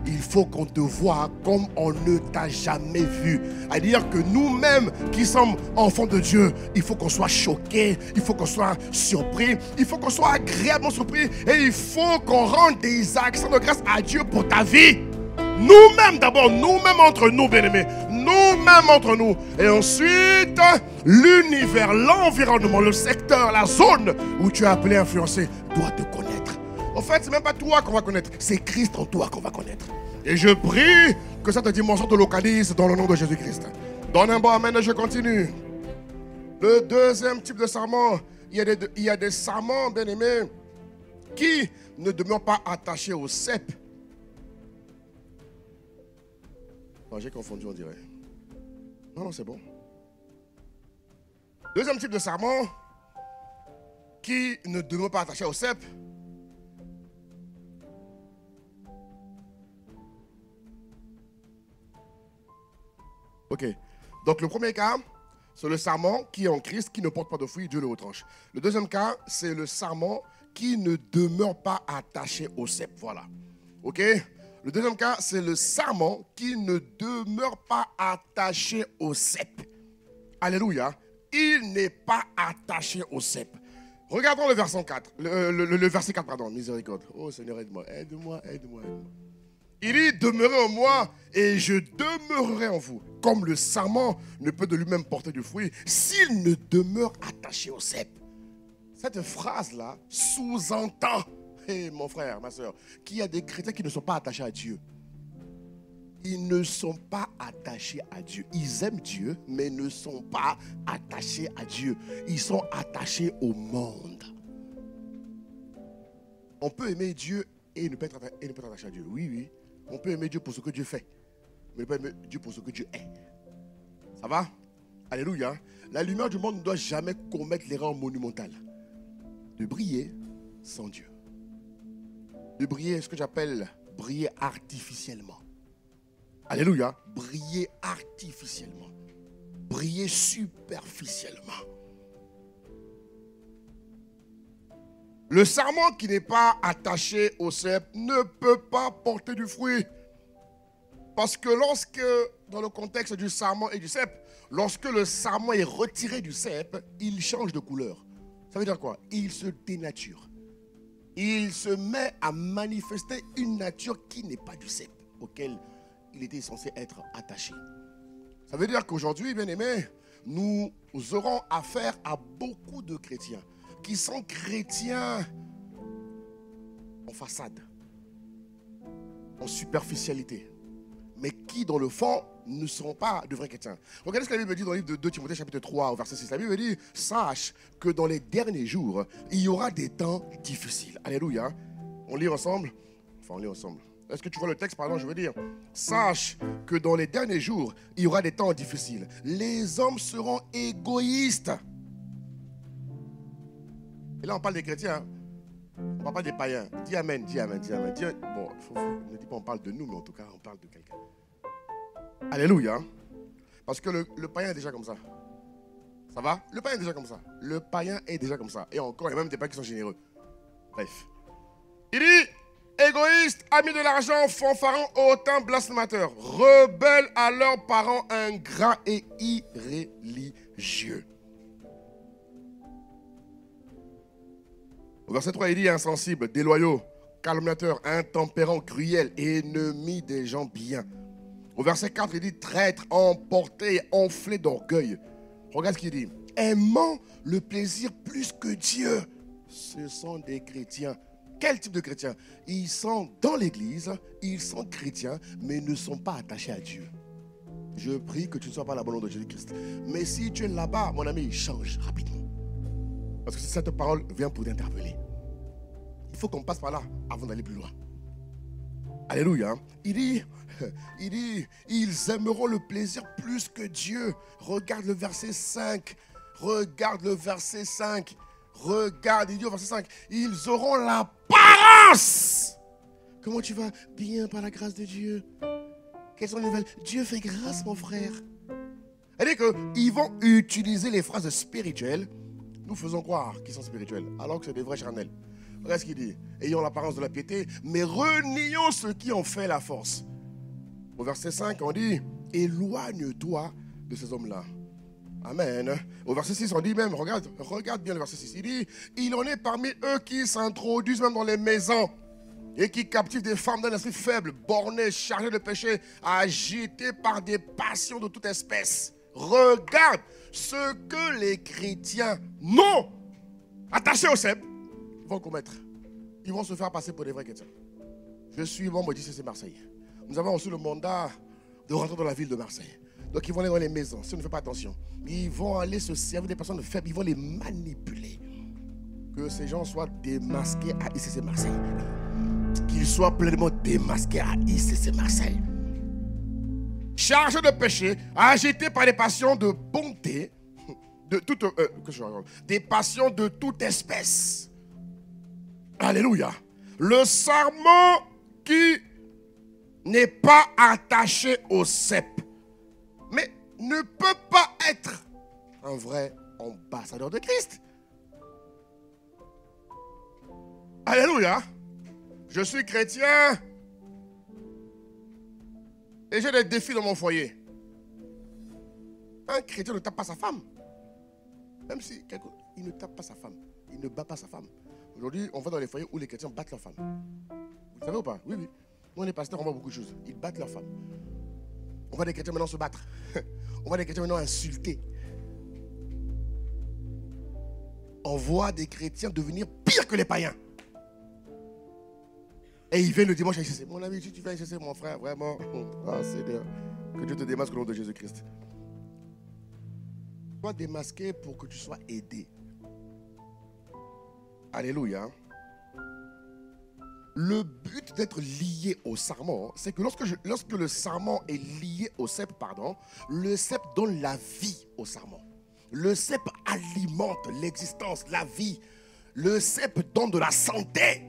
Il faut qu'on te voie comme on ne t'a jamais vu. C'est-à-dire que nous-mêmes qui sommes enfants de Dieu, il faut qu'on soit choqués, il faut qu'on soit surpris, il faut qu'on soit agréablement surpris et il faut qu'on rende des actions de grâce à Dieu pour ta vie. Nous-mêmes d'abord, nous-mêmes entre nous, bien-aimés, nous-mêmes entre nous. Et ensuite, l'univers, l'environnement, le secteur, la zone où tu es appelé à influencer doit te connaître. En fait, ce n'est même pas toi qu'on va connaître, c'est Christ en toi qu'on va connaître. Et je prie que cette dimension te localise dans le nom de Jésus-Christ. Donne un bon amen et je continue. Le deuxième type de serment, il y a des serments, bien-aimés, qui ne demeurent pas attachés au cep. Non, j'ai confondu, on dirait. Non, c'est bon. Deuxième type de serment, qui ne demeure pas attaché au cep. Ok. Donc le premier cas, c'est le serment qui est en Christ, qui ne porte pas de fruits, Dieu le retranche. Le deuxième cas, c'est le serment qui ne demeure pas attaché au cep. Voilà. Ok. Le deuxième cas, c'est le serment qui ne demeure pas attaché au cep. Alléluia. Il n'est pas attaché au cep. Regardons le verset 4. Le verset 4, pardon. Miséricorde. Oh Seigneur, aide-moi. Aide-moi, aide-moi, aide-moi. Il dit, demeurez en moi et je demeurerai en vous. Comme le serment ne peut de lui-même porter du fruit s'il ne demeure attaché au cep. Cette phrase-là sous-entend, mon frère, ma soeur, qu'il y a des chrétiens qui ne sont pas attachés à Dieu. Ils ne sont pas attachés à Dieu. Ils aiment Dieu, mais ne sont pas attachés à Dieu. Ils sont attachés au monde. On peut aimer Dieu et ne pas être attaché à Dieu. Oui, oui. On peut aimer Dieu pour ce que Dieu fait, mais ne pas aimer Dieu pour ce que Dieu est. Ça va? Alléluia. La lumière du monde ne doit jamais commettre l'erreur monumentale de briller sans Dieu. De briller, ce que j'appelle briller artificiellement. Alléluia. Briller artificiellement. Briller superficiellement. Le serment qui n'est pas attaché au cep ne peut pas porter du fruit. Parce que lorsque, dans le contexte du serment et du cep, lorsque le serment est retiré du cep, il change de couleur. Ça veut dire quoi? Il se dénature. Il se met à manifester une nature qui n'est pas du cep, auquel il était censé être attaché. Ça veut dire qu'aujourd'hui, bien aimés, nous aurons affaire à beaucoup de chrétiens qui sont chrétiens en façade, en superficialité, mais qui dans le fond ne seront pas de vrais chrétiens. Regardez ce que la Bible dit dans le livre de 2 Timothée chapitre 3 au verset 6. La Bible dit, sache que dans les derniers jours, il y aura des temps difficiles. Alléluia. On lit ensemble. Enfin, on lit ensemble. Est-ce que tu vois le texte, pardon, je veux dire. Sache que dans les derniers jours, il y aura des temps difficiles. Les hommes seront égoïstes. Et là, on parle des chrétiens. On ne parle pas des païens. Dis amen, dis amen, dis amen. Bon, ne dis pas on parle de nous, mais en tout cas, on parle de quelqu'un. Alléluia. Parce que le païen est déjà comme ça. Ça va? Le païen est déjà comme ça. Le païen est déjà comme ça. Et encore, il y a même des païens qui sont généreux. Bref. Il dit, égoïstes, amis de l'argent, fanfarons, hautains, blasphémateurs, rebelles à leurs parents, ingrats et irréligieux. Au verset 3, il dit, insensibles, déloyaux, calomniateurs, intempérants, cruels, ennemis des gens bien. Au verset 4, il dit, traîtres, emportés, enflés d'orgueil. Regarde ce qu'il dit. Aimant le plaisir plus que Dieu. Ce sont des chrétiens. Quel type de chrétiens? Ils sont dans l'église, ils sont chrétiens, mais ne sont pas attachés à Dieu. Je prie que tu ne sois pas la bonne de Jésus-Christ. Mais si tu es là-bas, mon ami, change rapidement. Parce que cette parole vient pour t'interpeller. Il faut qu'on passe par là avant d'aller plus loin. Alléluia. Il dit, ils aimeront le plaisir plus que Dieu. Regarde le verset 5. Regarde le verset 5. Regarde, il dit au verset 5. Ils auront l'apparence. Comment tu vas? Bien par la grâce de Dieu. Quelles sont les nouvelles? Dieu fait grâce, mon frère. C'est-à-dire qu'ils vont utiliser les phrases spirituelles. Nous faisons croire qu'ils sont spirituels, alors que c'est des vrais charnels. Regarde ce qu'il dit. Ayons l'apparence de la piété, mais renions ceux qui en fait la force. Au verset 5, on dit, éloigne-toi de ces hommes-là. Amen. Au verset 6, on dit même, regarde bien le verset 6. Il dit, il en est parmi eux qui s'introduisent même dans les maisons et qui captivent des femmes d'un esprit faible, bornées, chargées de péché, agitées par des passions de toute espèce. Regarde ce que les chrétiens non attachés au cep vont commettre. Ils vont se faire passer pour des vrais chrétiens. Je suis membre du CC Marseille. Nous avons reçu le mandat de rentrer dans la ville de Marseille. Donc ils vont aller dans les maisons, si on ne fait pas attention. Ils vont aller se servir des personnes faibles, ils vont les manipuler. Que ces gens soient démasqués à ICC Marseille. Qu'ils soient pleinement démasqués à ICC Marseille. Chargés de péché, agités par des passions de bonté, des passions de toute espèce. Alléluia. Le sarment qui n'est pas attaché au cep, mais ne peut pas être un vrai ambassadeur de Christ. Alléluia. Je suis chrétien et j'ai des défis dans mon foyer. Un chrétien ne tape pas sa femme. Même si il ne tape pas sa femme, il ne bat pas sa femme. Aujourd'hui, on va dans les foyers où les chrétiens battent leurs femmes. Vous savez ou pas? Oui, oui. Nous, les pasteurs, on voit beaucoup de choses. Ils battent leurs femmes. On voit des chrétiens maintenant se battre. On voit des chrétiens maintenant insulter. On voit des chrétiens devenir pires que les païens. Et ils viennent le dimanche à ICC. Mon ami, si tu viens à ICC, mon frère, vraiment, oh, Seigneur, que Dieu te démasque au nom de Jésus-Christ. Sois démasqué pour que tu sois aidé. Alléluia. Le but d'être lié au sarment, c'est que lorsque le sarment est lié au cep, le cep donne la vie au sarment. Le cep alimente l'existence, la vie. Le cep donne de la santé.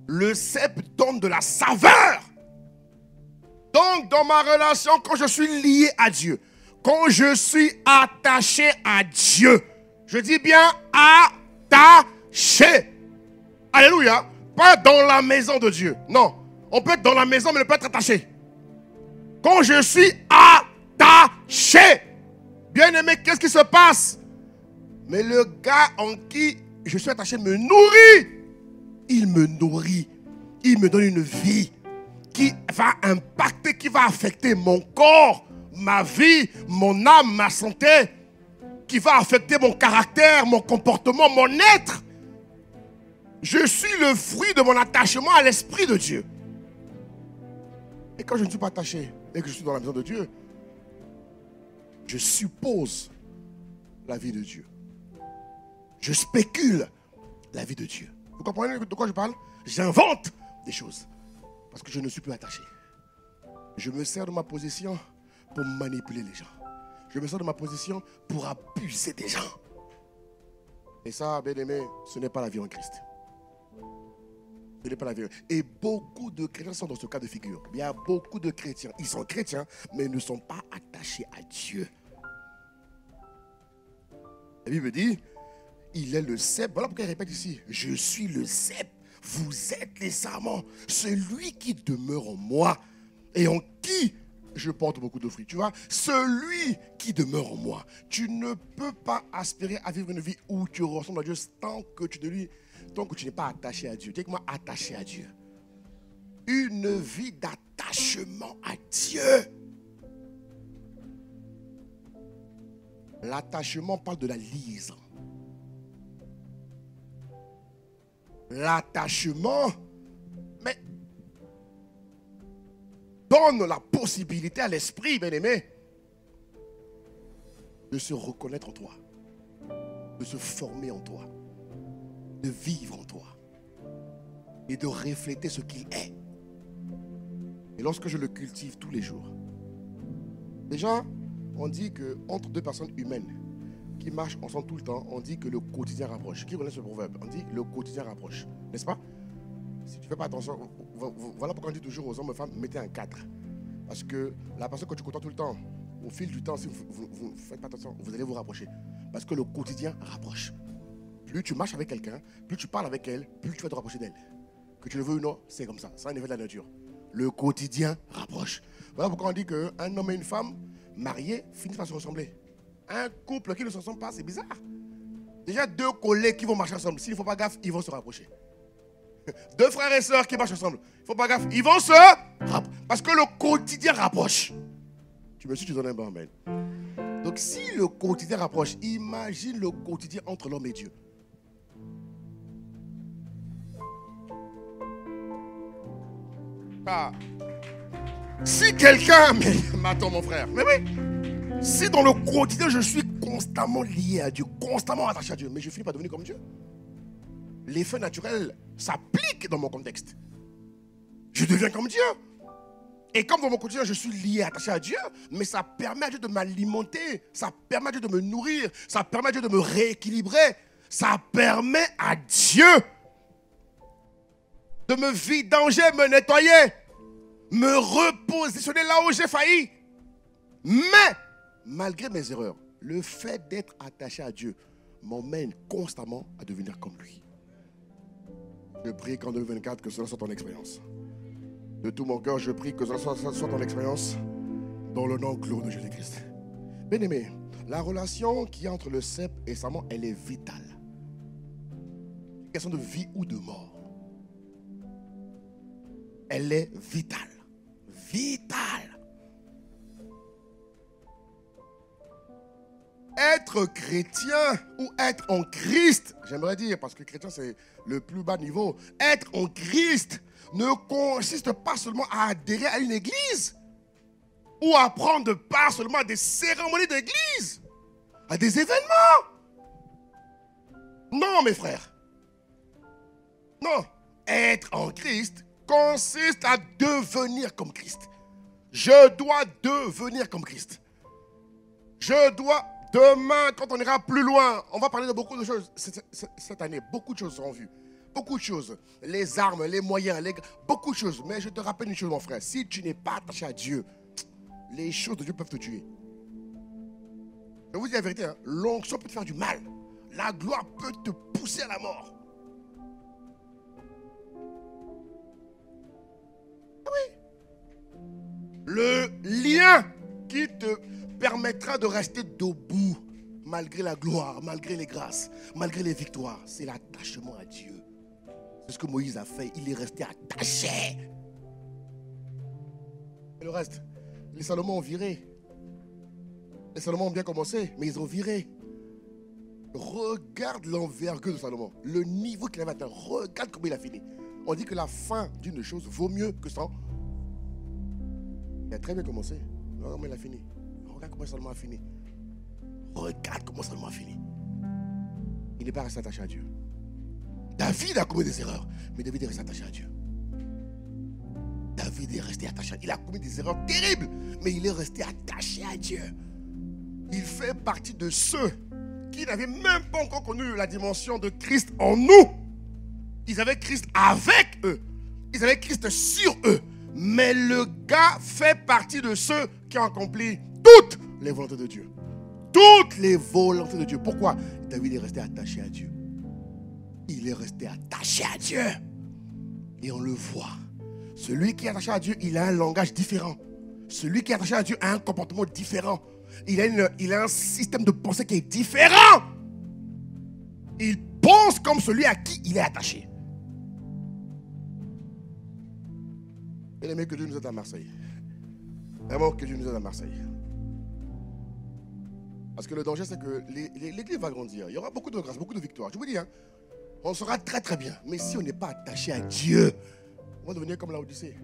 Le cep donne de la saveur. Donc, dans ma relation, quand je suis lié à Dieu, quand je suis attaché à Dieu, je dis bien attaché. Alléluia. Pas dans la maison de Dieu. Non. On peut être dans la maison, mais ne pas être attaché. Quand je suis attaché, bien aimé, qu'est-ce qui se passe? Mais le gars en qui je suis attaché me nourrit. Il me nourrit. Il me donne une vie qui va impacter, qui va affecter mon corps, ma vie, mon âme, ma santé, qui va affecter mon caractère, mon comportement, mon être. Je suis le fruit de mon attachement à l'Esprit de Dieu. Et quand je ne suis pas attaché et que je suis dans la maison de Dieu, je suppose la vie de Dieu. Je spécule la vie de Dieu. Vous comprenez de quoi je parle? J'invente des choses parce que je ne suis plus attaché. Je me sers de ma position pour manipuler les gens. Je me sers de ma position pour abuser des gens. Et ça, bien aimé, ce n'est pas la vie en Christ. Ce n'est pas la vie. Et beaucoup de chrétiens sont dans ce cas de figure. Il y a beaucoup de chrétiens. Ils sont chrétiens, mais ils ne sont pas attachés à Dieu. La Bible dit, il est le cep. Voilà pourquoi il répète ici. Je suis le cep. Vous êtes les sarments. Celui qui demeure en moi et en qui je porte beaucoup de fruits. Tu vois, celui qui demeure en moi. Tu ne peux pas aspirer à vivre une vie où tu ressembles à Dieu tant que tu n'es pas attaché à Dieu. Dis-moi, attaché à Dieu. Une vie d'attachement à Dieu. L'attachement parle de la liaison. L'attachement, mais donne la possibilité à l'esprit, bien-aimé, de se reconnaître en toi, de se former en toi, de vivre en toi et de refléter ce qu'il est. Et lorsque je le cultive tous les jours, déjà, on dit qu'entre deux personnes humaines qui marchent ensemble tout le temps, on dit que le quotidien rapproche. Qui connaît ce proverbe? On dit le quotidien rapproche, n'est-ce pas? Si tu ne fais pas attention, voilà pourquoi on dit toujours aux hommes et femmes, mettez un cadre. Parce que la personne que tu côtoies tout le temps, au fil du temps, si vous ne faites pas attention, vous allez vous rapprocher. Parce que le quotidien rapproche. Plus tu marches avec quelqu'un, plus tu parles avec elle, plus tu vas te rapprocher d'elle. Que tu le veux ou non, c'est comme ça. C'est un effet de la nature. Le quotidien rapproche. Voilà pourquoi on dit qu'un homme et une femme mariés finissent par se ressembler. Un couple qui ne se ressemble pas, c'est bizarre. Déjà, deux collègues qui vont marcher ensemble, s'il ne faut pas gaffe, ils vont se rapprocher. Deux frères et sœurs qui marchent ensemble, il ne faut pas gaffe, ils vont se rapprocher. Parce que le quotidien rapproche. Tu me suis, tu donnes un bon amen. Donc si le quotidien rapproche, imagine le quotidien entre l'homme et Dieu. Ah. Si quelqu'un, mais attends mon frère, mais oui, si dans le quotidien je suis constamment lié à Dieu, constamment attaché à Dieu, mais je finis par devenir comme Dieu. L'effet naturel s'applique dans mon contexte. Je deviens comme Dieu. Et comme dans mon quotidien je suis lié, attaché à Dieu, mais ça permet à Dieu de m'alimenter, ça permet à Dieu de me nourrir, ça permet à Dieu de me rééquilibrer, ça permet à Dieu de me vidanger, me nettoyer, me repositionner là où j'ai failli. Mais, malgré mes erreurs, le fait d'être attaché à Dieu m'emmène constamment à devenir comme lui. Je prie qu'en 2024, que cela soit ton expérience. De tout mon cœur, je prie que cela soit ton expérience dans le nom glorieux de Jésus-Christ. Bien-aimé, la relation qui est entre le cep et Sarment, elle est vitale. C'est une question de vie ou de mort. Elle est vitale. Vitale. Être chrétien ou être en Christ, j'aimerais dire, parce que chrétien c'est le plus bas niveau, être en Christ ne consiste pas seulement à adhérer à une église ou à prendre part seulement à des cérémonies d'église, à des événements. Non, mes frères. Non. Être en Christ consiste à devenir comme Christ. Je dois devenir comme Christ. Je dois, demain, quand on ira plus loin, on va parler de beaucoup de choses. Cette année, beaucoup de choses seront vues. Beaucoup de choses. Les armes, les moyens, beaucoup de choses. Mais je te rappelle une chose, mon frère. Si tu n'es pas attaché à Dieu, les choses de Dieu peuvent te tuer. Je vous dis la vérité, hein, l'onction peut te faire du mal. La gloire peut te pousser à la mort. Oui. Le lien qui te permettra de rester debout malgré la gloire, malgré les grâces, malgré les victoires, c'est l'attachement à Dieu. C'est ce que Moïse a fait. Il est resté attaché. Et le reste, les Salomon ont viré. Les Salomon ont bien commencé, mais ils ont viré. Regarde l'envergure de Salomon, le niveau qu'il avait atteint. Regarde comment il a fini. On dit que la fin d'une chose vaut mieux que son. Il a très bien commencé. Regarde comment il a fini. Regarde comment Salomon a fini. Regarde comment Salomon a fini. Il n'est pas resté attaché à Dieu. David a commis des erreurs, mais David est resté attaché à Dieu. David est resté attaché à Dieu. Il a commis des erreurs terribles, mais il est resté attaché à Dieu. Il fait partie de ceux qui n'avaient même pas encore connu la dimension de Christ en nous. Ils avaient Christ avec eux. Ils avaient Christ sur eux. Mais le gars fait partie de ceux qui ont accompli toutes les volontés de Dieu. Toutes les volontés de Dieu. Pourquoi? David est resté attaché à Dieu. Il est resté attaché à Dieu. Et on le voit. Celui qui est attaché à Dieu, il a un langage différent. Celui qui est attaché à Dieu a un comportement différent. Il a un système de pensée qui est différent. Il pense comme celui à qui il est attaché. Bien-aimé, que Dieu nous aide à Marseille. Vraiment que Dieu nous aide à Marseille. Parce que le danger, c'est que l'église va grandir. Il y aura beaucoup de grâce, beaucoup de victoires. Je vous dis, hein, on sera très très bien. Mais si on n'est pas attaché à Dieu, on va devenir comme la Odyssée.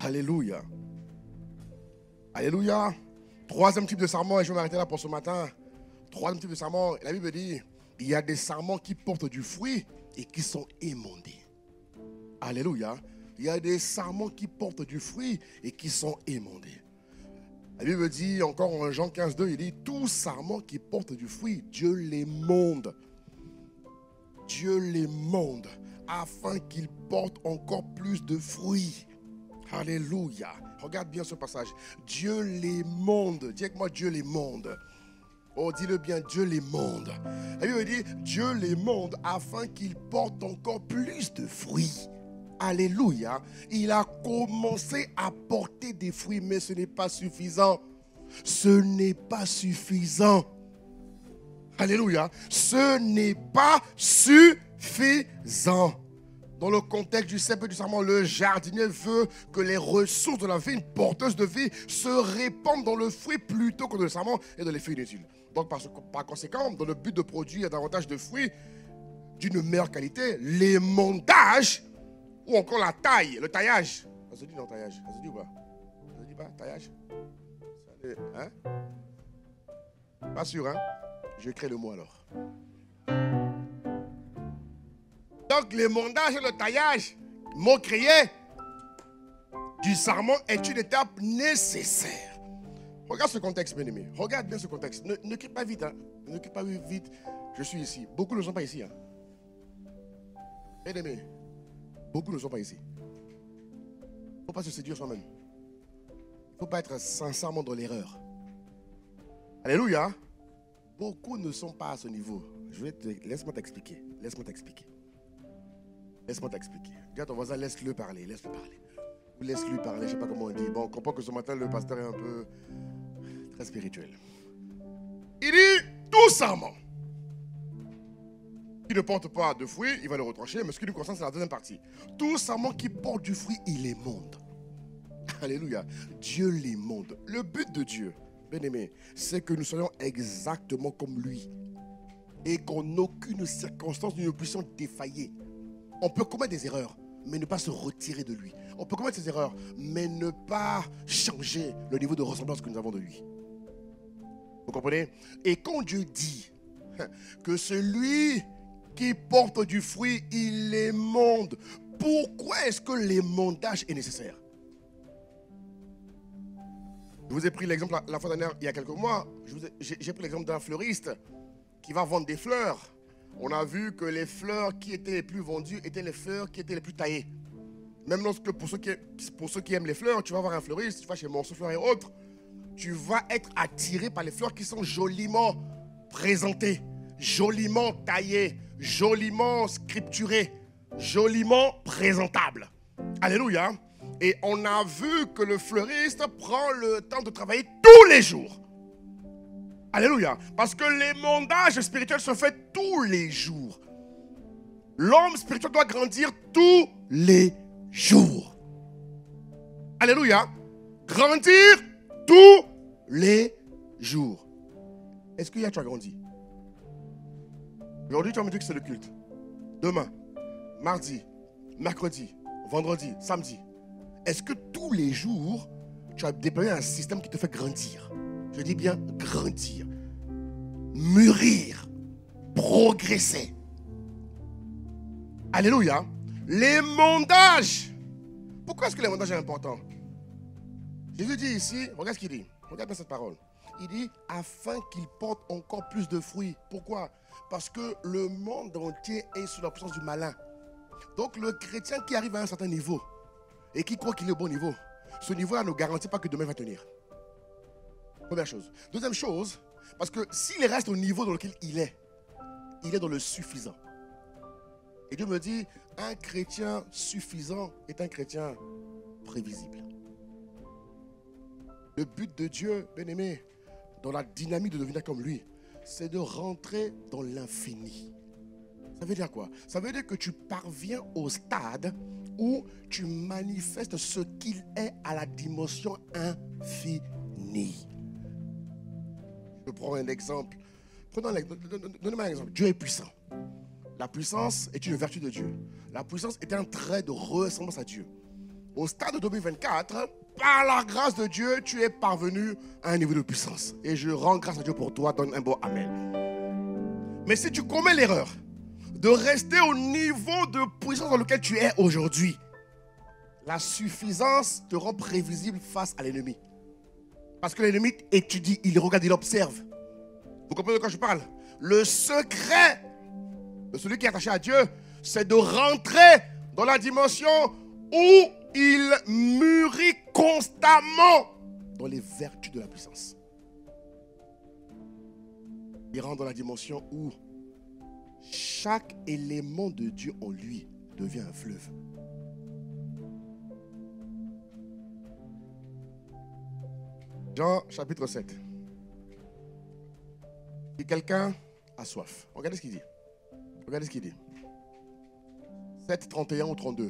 Alléluia. Alléluia. Troisième type de serment, et je vais m'arrêter là pour ce matin. Troisième type de serment, la Bible dit, il y a des serments qui portent du fruit et qui sont émondés. Alléluia. Il y a des serments qui portent du fruit et qui sont émondés. La Bible dit encore en Jean 15,2, il dit, tout serment qui porte du fruit, Dieu l'émonde. Dieu l'émonde afin qu'il porte encore plus de fruits. Alléluia. Regarde bien ce passage. Dieu l'émonde. Dis avec moi, Dieu l'émonde. Oh, dis-le bien, Dieu l'émonde. La Bible dit, Dieu l'émonde afin qu'il porte encore plus de fruits. Alléluia. Il a commencé à porter des fruits, mais ce n'est pas suffisant. Ce n'est pas suffisant. Alléluia. Ce n'est pas suffisant. Dans le contexte du cep et du serment, le jardinier veut que les ressources de la vigne porteuse de vie se répandent dans le fruit plutôt que dans le serment et dans les fruits inutiles. Donc par conséquent, dans le but de produire davantage de fruits d'une meilleure qualité, l'émondage ou encore la taille, le taillage. Ça se dit non, taillage. Ça se dit ou pas? Ça se dit pas, taillage? Hein? Pas sûr, hein? Je crée le mot alors. Donc, l'émondage et le taillage, mot créé, du serment est une étape nécessaire. Regarde ce contexte, bien aimé. Regarde bien ce contexte. Ne quitte pas vite, hein? Ne quitte pas vite. Je suis ici. Beaucoup ne sont pas ici, hein? Bien aimé. Beaucoup ne sont pas ici. Il ne faut pas se séduire soi-même. Il ne faut pas être sincèrement dans l'erreur. Alléluia. Beaucoup ne sont pas à ce niveau. Laisse-moi t'expliquer. Laisse-moi t'expliquer. Laisse-moi t'expliquer. Dis à ton voisin, laisse-le parler. Laisse-le parler. Ou laisse-lui parler, je ne sais pas comment on dit. Bon, on comprend que ce matin, le pasteur est un peu très spirituel. Il dit tout serment qui ne porte pas de fruit, il va le retrancher. Mais ce qui nous concerne, c'est la deuxième partie. Tout serment qui porte du fruit, il émonde. Alléluia. Dieu l'émonde. Le but de Dieu, bien aimé, c'est que nous soyons exactement comme lui. Et qu'en aucune circonstance, nous ne puissions défailler. On peut commettre des erreurs, mais ne pas se retirer de lui. On peut commettre ces erreurs, mais ne pas changer le niveau de ressemblance que nous avons de lui. Vous comprenez? Et quand Dieu dit que celui qui porte du fruit, il émonde, pourquoi est-ce que l'émondage est nécessaire? Je vous ai pris l'exemple la fois dernière, il y a quelques mois, j'ai pris l'exemple d'un fleuriste qui va vendre des fleurs. On a vu que les fleurs qui étaient les plus vendues étaient les fleurs qui étaient les plus taillées. Même lorsque pour ceux qui aiment les fleurs, tu vas voir un fleuriste, tu vas chez Monceau Fleurs et autres, tu vas être attiré par les fleurs qui sont joliment présentées, joliment taillées, joliment scripturées, joliment présentables. Alléluia. Et on a vu que le fleuriste prend le temps de travailler tous les jours. Alléluia. Parce que l'émondage spirituel se fait tous les jours. L'homme spirituel doit grandir tous les jours. Alléluia. Grandir tous les jours. Est-ce que tu as grandi? Aujourd'hui, tu vas me dire que c'est le culte. Demain, mardi, mercredi, vendredi, samedi. Est-ce que tous les jours, tu as déployé un système qui te fait grandir? Je dis bien grandir, mûrir, progresser. Alléluia. L'émondage. Pourquoi est-ce que l'émondage est important? Jésus dit ici, regarde ce qu'il dit. Regarde bien cette parole. Il dit, afin qu'il porte encore plus de fruits. Pourquoi? Parce que le monde entier est sous la puissance du malin. Donc le chrétien qui arrive à un certain niveau et qui croit qu'il est au bon niveau, ce niveau-là ne garantit pas que demain va tenir. Première chose. Deuxième chose, parce que s'il reste au niveau dans lequel il est dans le suffisant. Et Dieu me dit, un chrétien suffisant est un chrétien prévisible. Le but de Dieu, bien-aimé, dans la dynamique de devenir comme lui, c'est de rentrer dans l'infini. Ça veut dire quoi? Ça veut dire que tu parviens au stade où tu manifestes ce qu'il est à la dimension infinie. Je prends un exemple. Donnez-moi un exemple. Dieu est puissant. La puissance est une vertu de Dieu. La puissance est un trait de ressemblance à Dieu. Au stade de 2024, par la grâce de Dieu, tu es parvenu à un niveau de puissance. Et je rends grâce à Dieu pour toi. Donne un beau amen. Mais si tu commets l'erreur de rester au niveau de puissance dans lequel tu es aujourd'hui, la suffisance te rend prévisible face à l'ennemi. Parce que l'ennemi étudie, il regarde, il observe. Vous comprenez de quoi je parle? Le secret de celui qui est attaché à Dieu, c'est de rentrer dans la dimension où il mûrit constamment dans les vertus de la puissance. Il rentre dans la dimension où chaque élément de Dieu en lui devient un fleuve. Jean chapitre 7. Si quelqu'un a soif, regardez ce qu'il dit. Regardez ce qu'il dit. 7, 31 ou 32. Je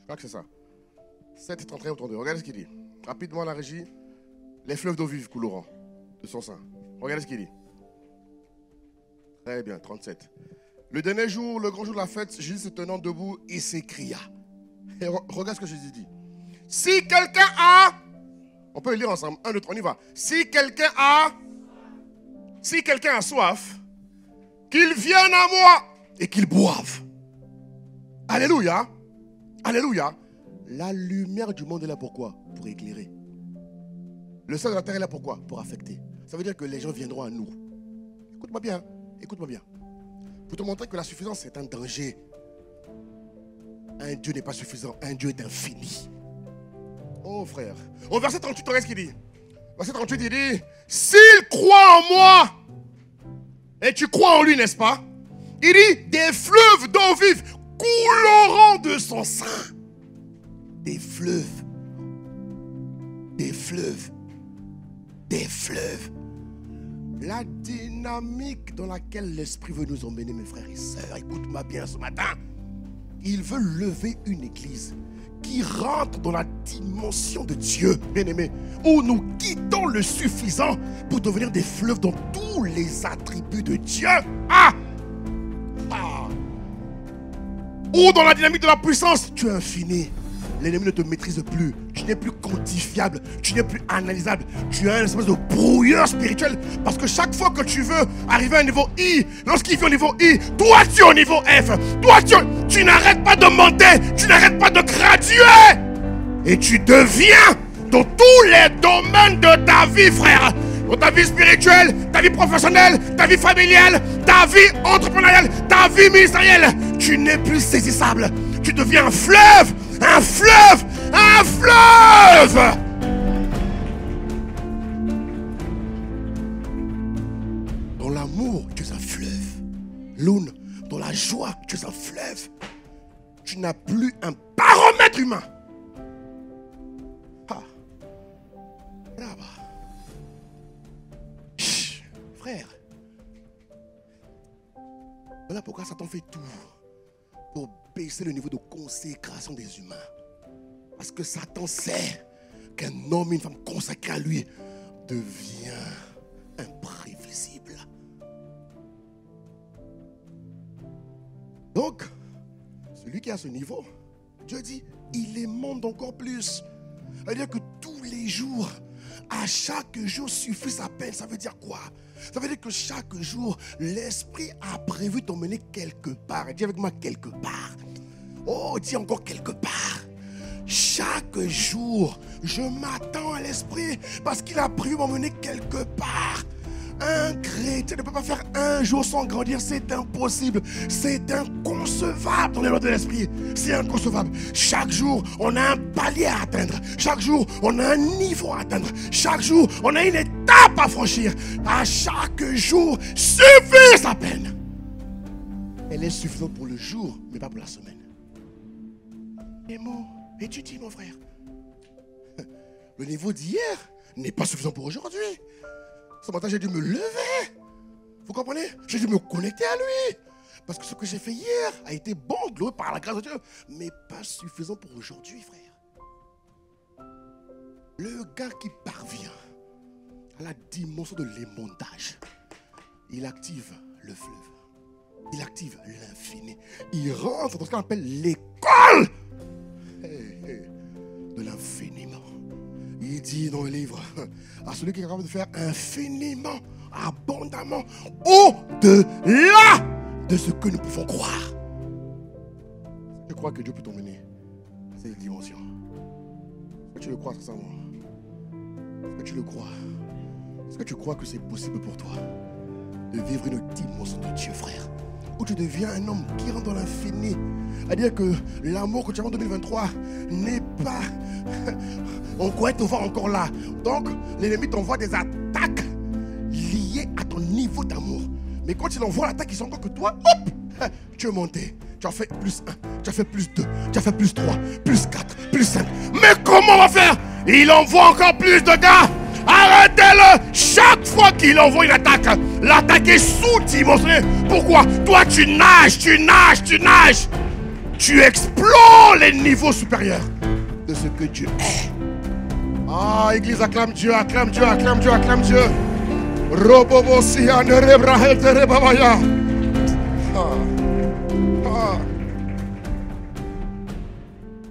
crois que c'est ça. 7, 31 ou 32. Regardez ce qu'il dit. Rapidement la régie. Les fleuves d'eau vive couleront de son sein. Regardez ce qu'il dit. Très bien, 37. Le dernier jour, le grand jour de la fête, Jésus se tenant debout, il s'écria. Et regarde ce que Jésus dit. Si quelqu'un a... On peut le lire ensemble. 1, 2, 3, on y va. Si quelqu'un a soif, qu'il vienne à moi et qu'il boive. Alléluia. Alléluia. La lumière du monde est là pourquoi? Pour éclairer. Le sol de la terre est là pourquoi? Pour affecter. Ça veut dire que les gens viendront à nous. Écoute-moi bien. Écoute-moi bien. Pour te montrer que la suffisance est un danger. Un Dieu n'est pas suffisant. Un Dieu est infini. Oh frère. Au verset 38, regarde ce qu'il dit. Verset 38, il dit, s'il croit en moi, et tu crois en lui, n'est-ce pas? Il dit, des fleuves d'eau vive couleront de son sein. Des fleuves. Des fleuves. Des fleuves. La dynamique dans laquelle l'Esprit veut nous emmener, mes frères et sœurs, écoute-moi bien ce matin. Il veut lever une église qui rentre dans la dimension de Dieu, bien-aimé, où nous quittons le suffisant pour devenir des fleuves dans tous les attributs de Dieu. Ou dans la dynamique de la puissance, tu es infini. L'ennemi ne te maîtrise plus. Tu n'es plus quantifiable. Tu n'es plus analysable. Tu as une espèce de brouilleur spirituel. Parce que chaque fois que tu veux arriver à un niveau I, lorsqu'il vient au niveau I, toi tu es au niveau F. Toi tu n'arrêtes pas de monter. Tu n'arrêtes pas de graduer. Et tu deviens dans tous les domaines de ta vie, frère. Dans ta vie spirituelle, ta vie professionnelle, ta vie familiale, ta vie entrepreneuriale, ta vie ministérielle. Tu n'es plus saisissable. Tu deviens un fleuve. Un fleuve! Un fleuve! Dans l'amour, tu es un fleuve. L'une, dans la joie, tu es un fleuve. Tu n'as plus un baromètre humain. Chut, frère. Voilà pourquoi Satan fait tout pour baisser le niveau de consécration des humains. Parce que Satan sait qu'un homme et une femme consacrés à lui devient imprévisible. Donc, celui qui est à ce niveau, Dieu dit, il les monte encore plus. C'est-à-dire que tous les jours, à chaque jour suffit sa peine. Ça veut dire quoi? Ça veut dire que chaque jour, l'Esprit a prévu t'emmener quelque part. Dis avec moi quelque part. Oh, dis encore quelque part. Chaque jour, je m'attends à l'Esprit parce qu'il a prévu m'emmener quelque part. Un chrétien ne peut pas faire un jour sans grandir, c'est impossible, c'est inconcevable dans les lois de l'Esprit, c'est inconcevable. Chaque jour, on a un palier à atteindre, chaque jour, on a un niveau à atteindre, chaque jour, on a une étape à franchir. À chaque jour, suffit sa peine. Elle est suffisante pour le jour, mais pas pour la semaine. Et mon, étudie mon frère. Le niveau d'hier n'est pas suffisant pour aujourd'hui. Ce matin, j'ai dû me lever. Vous comprenez? J'ai dû me connecter à lui. Parce que ce que j'ai fait hier a été bon, glorieux par la grâce de Dieu. Mais pas suffisant pour aujourd'hui, frère. Le gars qui parvient à la dimension de l'émondage, il active le fleuve. Il active l'infini. Il rentre dans ce qu'on appelle l'école de l'infiniment. Il dit dans le livre, à celui qui est capable de faire infiniment, abondamment, au-delà de ce que nous pouvons croire. Je crois que Dieu peut t'emmener à cette dimension. Est-ce que tu le crois sincèrement? Est-ce que tu le crois? Est-ce que tu crois que c'est possible pour toi de vivre une dimension de Dieu, frère, où tu deviens un homme qui rentre dans l'infini? C'est-à-dire que l'amour que tu as en 2023 n'est pas... On croit te voir encore là. Donc, l'ennemi t'envoie des attaques liées à ton niveau d'amour. Mais quand il envoie l'attaque, ils sont encore que toi, hop, tu es monté. Tu as fait plus 1, tu as fait plus 2, tu as fait plus 3, plus 4, plus 5. Mais comment on va faire? Il envoie encore plus de gars. Arrêtez-le. Chaque fois qu'il envoie une attaque, l'attaque est sous-dimensionnée. Pourquoi? Toi, tu nages. Tu explores les niveaux supérieurs de ce que Dieu est. Ah, Église, acclame Dieu, acclame Dieu, acclame Dieu, acclame Dieu.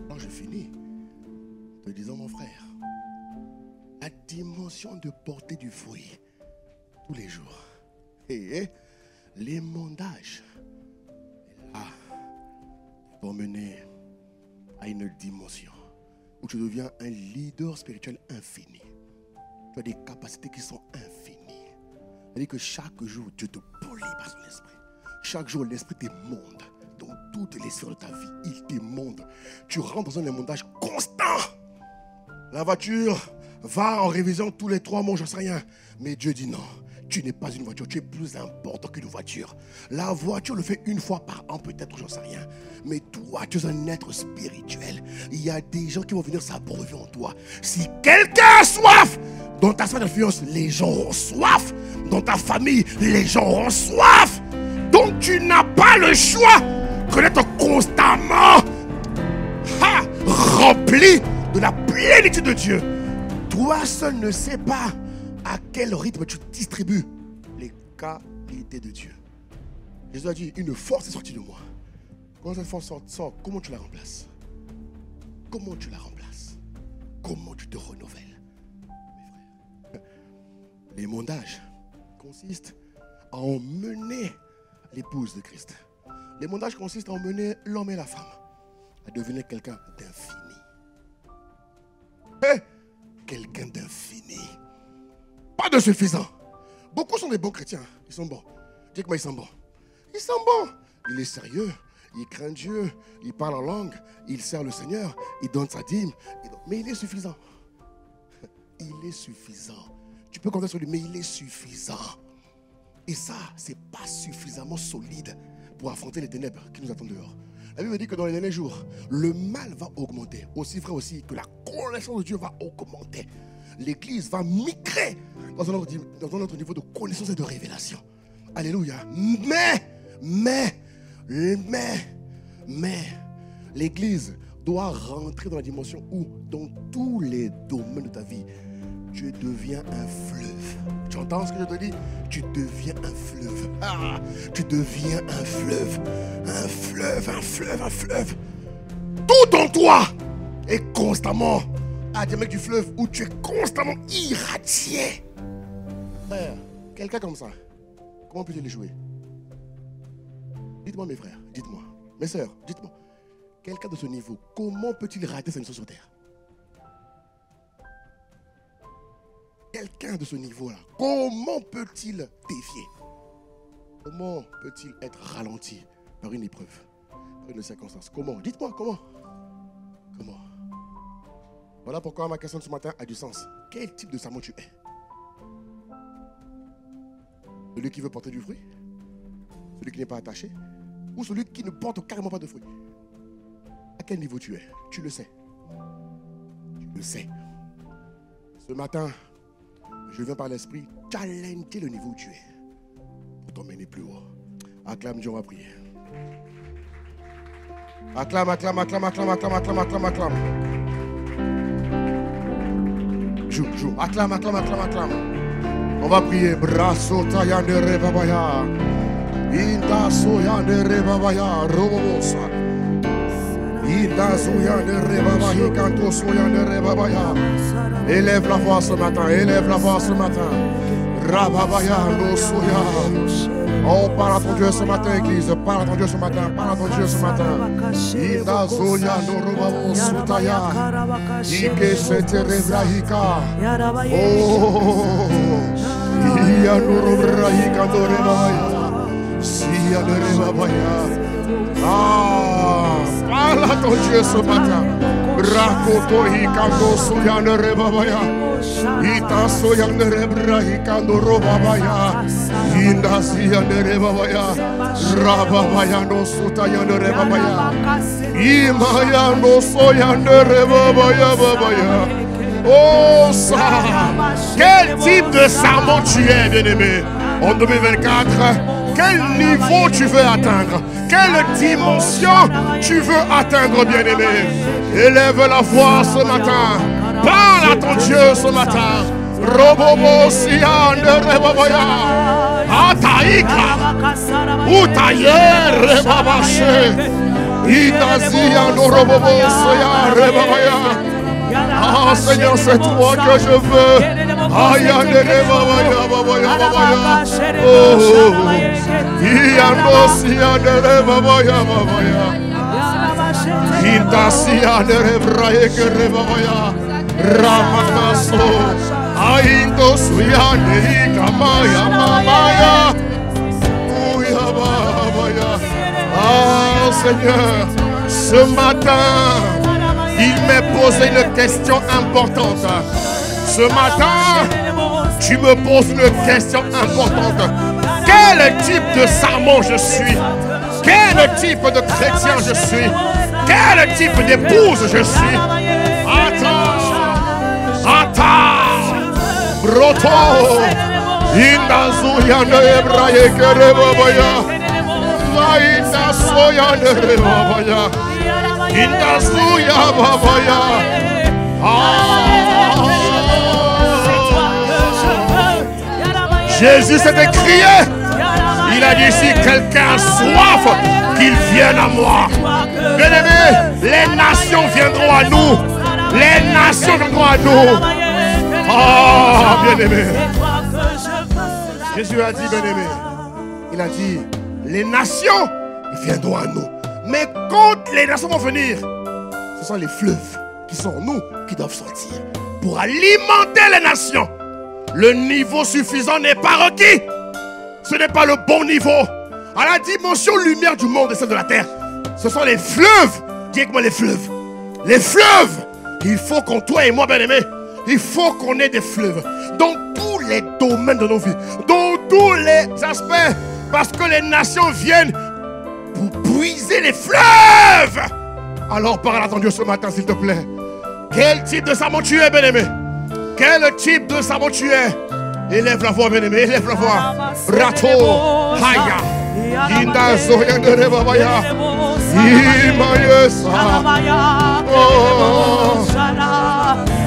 Alors je finis te disant, mon frère, la dimension de porter du fruit tous les jours. Et l'émondage est là pour mener à une dimension où tu deviens un leader spirituel infini. Tu as des capacités qui sont infinies. C'est-à-dire que chaque jour, Dieu te polie par son esprit. Chaque jour, l'esprit t'émonde dans toutes les sphères de ta vie. Il t'émonde. Tu rentres dans un émondage constant. La voiture va en révision tous les 3 mois, j'en sais rien. Mais Dieu dit non. Tu n'es pas une voiture, tu es plus important qu'une voiture. La voiture le fait une fois par an, peut-être, j'en sais rien. Mais toi, tu es un être spirituel. Il y a des gens qui vont venir s'abreuver en toi. Si quelqu'un a soif, dans ta sphère d'influence, les gens auront soif. Dans ta famille, les gens auront soif. Donc tu n'as pas le choix que d'être constamment rempli de la plénitude de Dieu. Toi seul ne sais pas à quel rythme tu distribues les qualités de Dieu. Jésus a dit, une force est sortie de moi. Quand cette force sort, comment tu la remplaces? Comment tu la remplaces? Comment tu te renouvelles? Mes frères, l'émondage consiste à emmener l'épouse de Christ. L'émondage consiste à emmener l'homme et la femme à devenir quelqu'un d'infini. Quelqu'un d'infini. Pas de suffisant. Beaucoup sont des bons chrétiens. Ils sont bons. Dis que moi, ils sont bons. Ils sont bons. Il est sérieux. Il craint Dieu. Il parle en langue. Il sert le Seigneur. Il donne sa dîme. Mais il est suffisant. Il est suffisant. Tu peux compter sur lui, mais il est suffisant. Et ça, c'est pas suffisamment solide pour affronter les ténèbres qui nous attendent dehors. La Bible dit que dans les derniers jours, le mal va augmenter. Aussi vrai aussi que la connaissance de Dieu va augmenter. L'Église va migrer dans un autre niveau de connaissance et de révélation. Alléluia. Mais, l'Église doit rentrer dans la dimension où, dans tous les domaines de ta vie, tu deviens un fleuve. Tu entends ce que je te dis? Tu deviens un fleuve. Tu deviens un fleuve. Un fleuve. Tout en toi Et constamment, à des mecs du fleuve où tu es constamment irradié. Frère, quelqu'un comme ça, comment peut-il jouer? Dites-moi mes frères, dites-moi. Mes sœurs, dites-moi. Quelqu'un de ce niveau, comment peut-il rater sa mission sur terre? Quelqu'un de ce niveau-là, comment peut-il défier? Comment peut-il être ralenti par une épreuve, par une circonstance? Comment? Dites-moi, comment? Comment? Voilà pourquoi ma question de ce matin a du sens. Quel type de serment tu es? Celui qui veut porter du fruit? Celui qui n'est pas attaché? Ou celui qui ne porte carrément pas de fruit? À quel niveau tu es? Tu le sais. Tu le sais. Ce matin, je viens par l'esprit challenger le niveau où tu es pour t'emmener plus haut. Acclame Dieu, on va prier. Acclame, acclame, acclame, acclame, acclame, acclame, acclame, acclame. Joue, joue. Acclame, acclame, acclame, acclame. On va prier. Brasso tayandere babaya. Inda soyandere babaya. Robobosa. Inda soyandere babaya. Kanto soyandere babaya. Élève la voix ce matin. Élève la voix ce matin. Rababaya no soya. Oh, parle à ton Dieu ce matin, Église. Parle à ton Dieu ce matin. Parle à ton Dieu ce matin. Inda soya no robabo sutaya. Ike sete rebrahika. Oh, iya no rebrahika do rebaya. Sia de rebaya. Ah, parle à ton Dieu ce matin. Rakoto hikando soya no rebaya. Ita soya no rebrahika do robaya. Inda sia de rebaya. Rababaya no sutaya no rebaya. Imaya no soya no rebaya babaya. Oh ça, quel type de serment tu es, bien-aimé? En 2024, quel niveau tu veux atteindre? Quelle dimension tu veux atteindre, bien-aimé? Élève la voix ce matin. Parle à ton Dieu ce matin. Robobo sian de rebabaya. Ataika. Utaye rebabache. Itazia no robobo soya rebabaya. Ah Seigneur, c'est toi que je veux. Aya de rebabaya babaya babaya. Oh, Iando sia de rebabaya babaya. Intasia de rebraye que rebabaya. Ramakaso. Aindo suya de kamaya mamaya. Uya babaya. Ah Seigneur, ce matin, il m'est posé une question importante. Ce matin, tu me poses une question importante. Quel type de serment je suis? Quel type de chrétien je suis? Quel type d'épouse je suis? Broto, Indazuya ne Ebraye Kerebabaya, Vaina Soya ne Rebabaya, Indazuya Babaya. Jésus s'est écrié. Il a dit si quelqu'un a soif, qu'il vienne à moi. Bien-aimés, les nations viendront à nous. Les nations viendront à nous. Ah, bien-aimé. Jésus a dit, bien-aimé, il a dit, les nations viendront à nous. Mais quand les nations vont venir, ce sont les fleuves qui sont nous qui doivent sortir pour alimenter les nations. Le niveau suffisant n'est pas requis. Ce n'est pas le bon niveau. À la dimension lumière du monde et celle de la terre, ce sont les fleuves. Dis avec moi les fleuves. Les fleuves. Il faut qu'on, toi et moi, bien-aimés, il faut qu'on ait des fleuves dans tous les domaines de nos vies, dans tous les aspects, parce que les nations viennent pour puiser les fleuves. Alors parle à ton Dieu ce matin, s'il te plaît. Quel type de serment tu es, bien-aimé? Quel type de serment tu es? Élève la voix, bien-aimé, élève la voix. Rato, Haya, Inda Zoya de Rebabaya, Imayesa.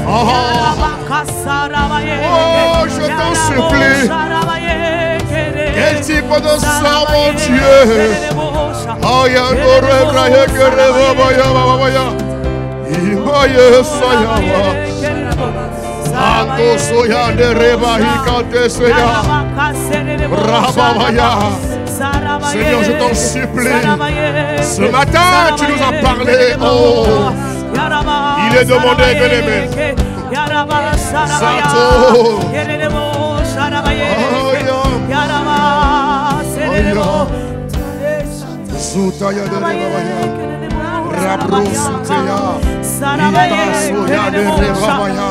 Oh, je t'en supplie. Quel type de serment tu es? Haya no Rebraye que Rebabaya, Babaya. Imaye Soyawa. Ando Soya de Reba Hikate Soya. Rababaya. Seigneur, je t'en supplie. Ce matin, tu nous as parlé. Oh, il est demandé de l'aimer. Sato. Zutaya de Rebabaya. Rabro Suteya. Ita Soya de Rebabaya.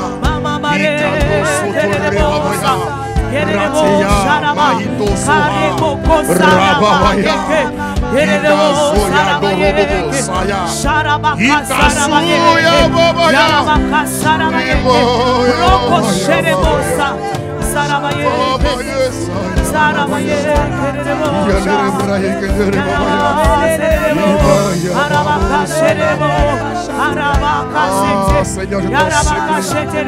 Ita Soto Rebabaya. Ratia Mahito Soha. Rababaya. Ita Soya do Robo Saya. Ita Soya Babaya. Roko Sherebosa. Sarabaye. Sarabaye. Seigneur, je t'en supplie.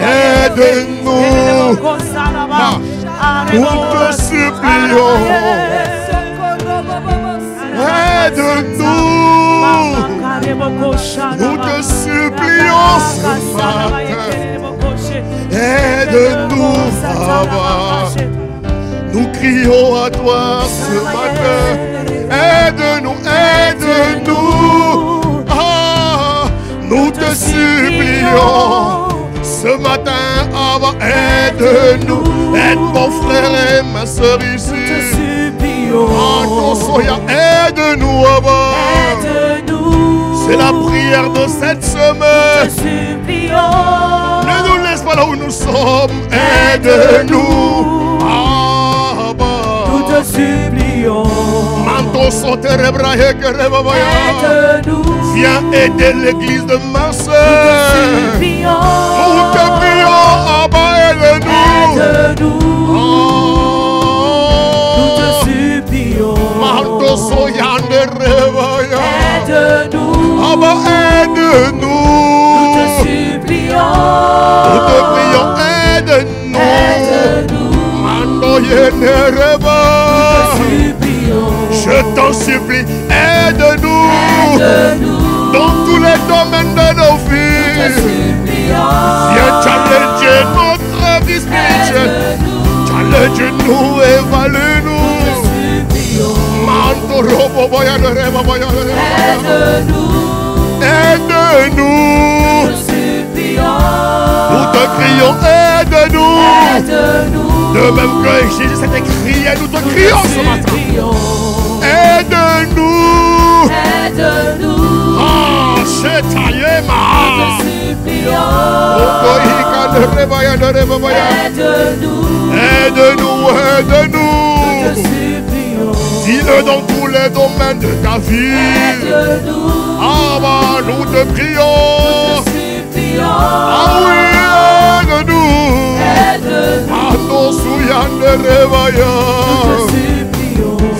Aide-nous. Nous te supplions. Aide-nous. Nous te supplions ce matin. Aide-nous, Abba. Nous crions à toi ce matin. Aide-nous, aide-nous. Ah, nous te supplions. Ce matin, Abba, aide-nous. Aide mon frère et ma soeur ici. Aide-nous, Abba. C'est la prière de cette semaine. Ne nous laisse pas là où nous sommes. Aide-nous. Abba. Nous te supplions. Aide-nous. Viens aider l'église de ma soeur. Nous te prions, Abba, aide-nous. Nous te supplions. Aide-nous. Abba, aide-nous. Nous te supplions. Nous te prions, aide-nous. Je t'en supplie, aide-nous. Dans tous les domaines de nos vies. Viens challenger notre vie spirituelle. Challenge-nous, évalue-nous. Aide-nous. Nous te crions, aide-nous. De même que Jésus s'était crié, nous te crions ce matin. Aide-nous. Ah, Chetayema. Aide-nous, aide-nous. Dis-le dans tous les domaines de ta vie. Ah, bah, nous te prions. Ah oui, aide-nous.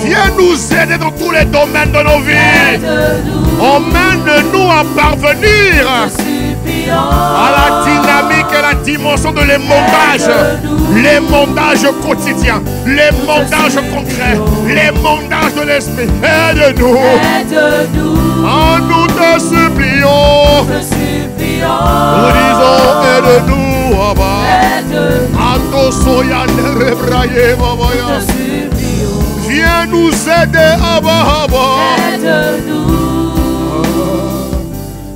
Viens nous aider dans tous les domaines de nos vies. Emmène-nous à parvenir à la dynamique et la dimension de les mondages quotidiens, les mondages concrets, les mondages de l'esprit. Aide-nous. Ah, nous te supplions. Nous disons, aide-nous, Abba. Viens nous aider, Abba, Abba.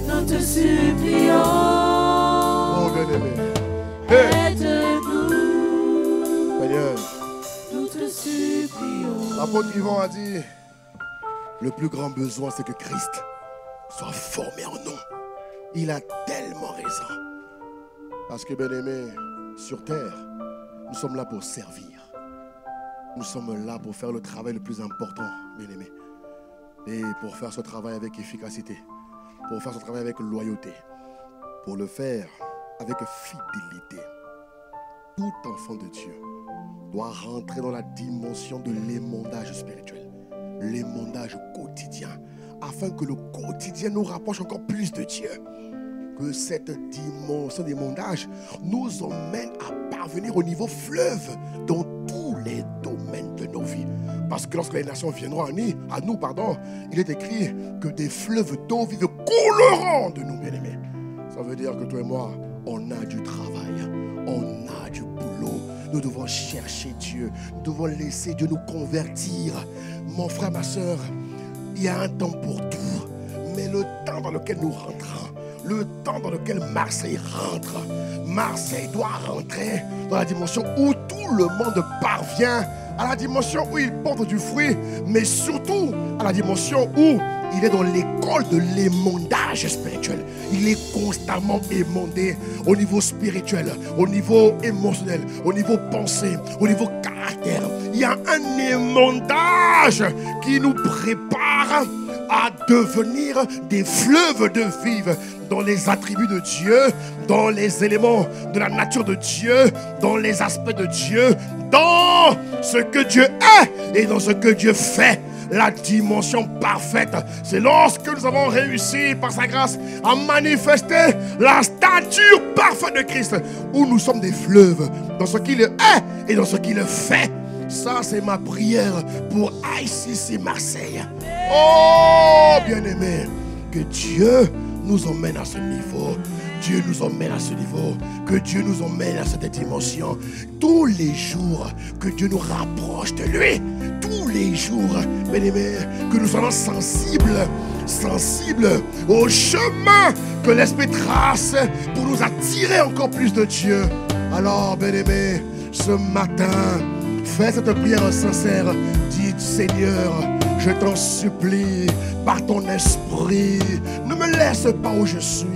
Nous te supplions. Oh, bien-aimé. Aide-nous. Seigneur. Nous te supplions. L'apôtre Yvon a dit, le plus grand besoin, c'est que Christ soit formé en nous. Il a tellement raison. Parce que, bien-aimé, sur terre, nous sommes là pour servir. Nous sommes là pour faire le travail le plus important, bien-aimé. Et pour faire ce travail avec efficacité. Pour faire ce travail avec loyauté. Pour le faire avec fidélité. Tout enfant de Dieu doit rentrer dans la dimension de l'émondage spirituel. L'émondage quotidien. Afin que le quotidien nous rapproche encore plus de Dieu. Que cette dimension d'émondage nous emmène à parvenir au niveau fleuve dans tous les domaines de nos vies. Parce que lorsque les nations viendront à nous, il est écrit que des fleuves d'eau vive couleront de nous, bien-aimés. Ça veut dire que toi et moi, on a du travail, on a du boulot. Nous devons chercher Dieu, nous devons laisser Dieu nous convertir. Mon frère, ma soeur, il y a un temps pour tout, mais le temps dans lequel nous rentrons, le temps dans lequel Marseille rentre, Marseille doit rentrer dans la dimension où tout le monde parvient, à la dimension où il porte du fruit, mais surtout à la dimension où il est dans l'école de l'émondage spirituel. Il est constamment émondé au niveau spirituel, au niveau émotionnel, au niveau pensée, au niveau caractère. Il y a un émondage qui nous prépare à devenir des fleuves de vive dans les attributs de Dieu, dans les éléments de la nature de Dieu, dans les aspects de Dieu, dans ce que Dieu est et dans ce que Dieu fait. La dimension parfaite, c'est lorsque nous avons réussi par sa grâce à manifester la stature parfaite de Christ, où nous sommes des fleuves dans ce qu'il est et dans ce qu'il fait. Ça, c'est ma prière pour ICC Marseille. Oh, bien-aimé, que Dieu nous emmène à ce niveau. Dieu nous emmène à ce niveau. Que Dieu nous emmène à cette dimension. Tous les jours, que Dieu nous rapproche de lui. Tous les jours, bien-aimé, que nous soyons sensibles au chemin que l'Esprit trace pour nous attirer encore plus de Dieu. Alors, bien-aimé, ce matin, fais cette prière sincère. Dis, Seigneur, je t'en supplie, par ton esprit, ne me laisse pas où je suis.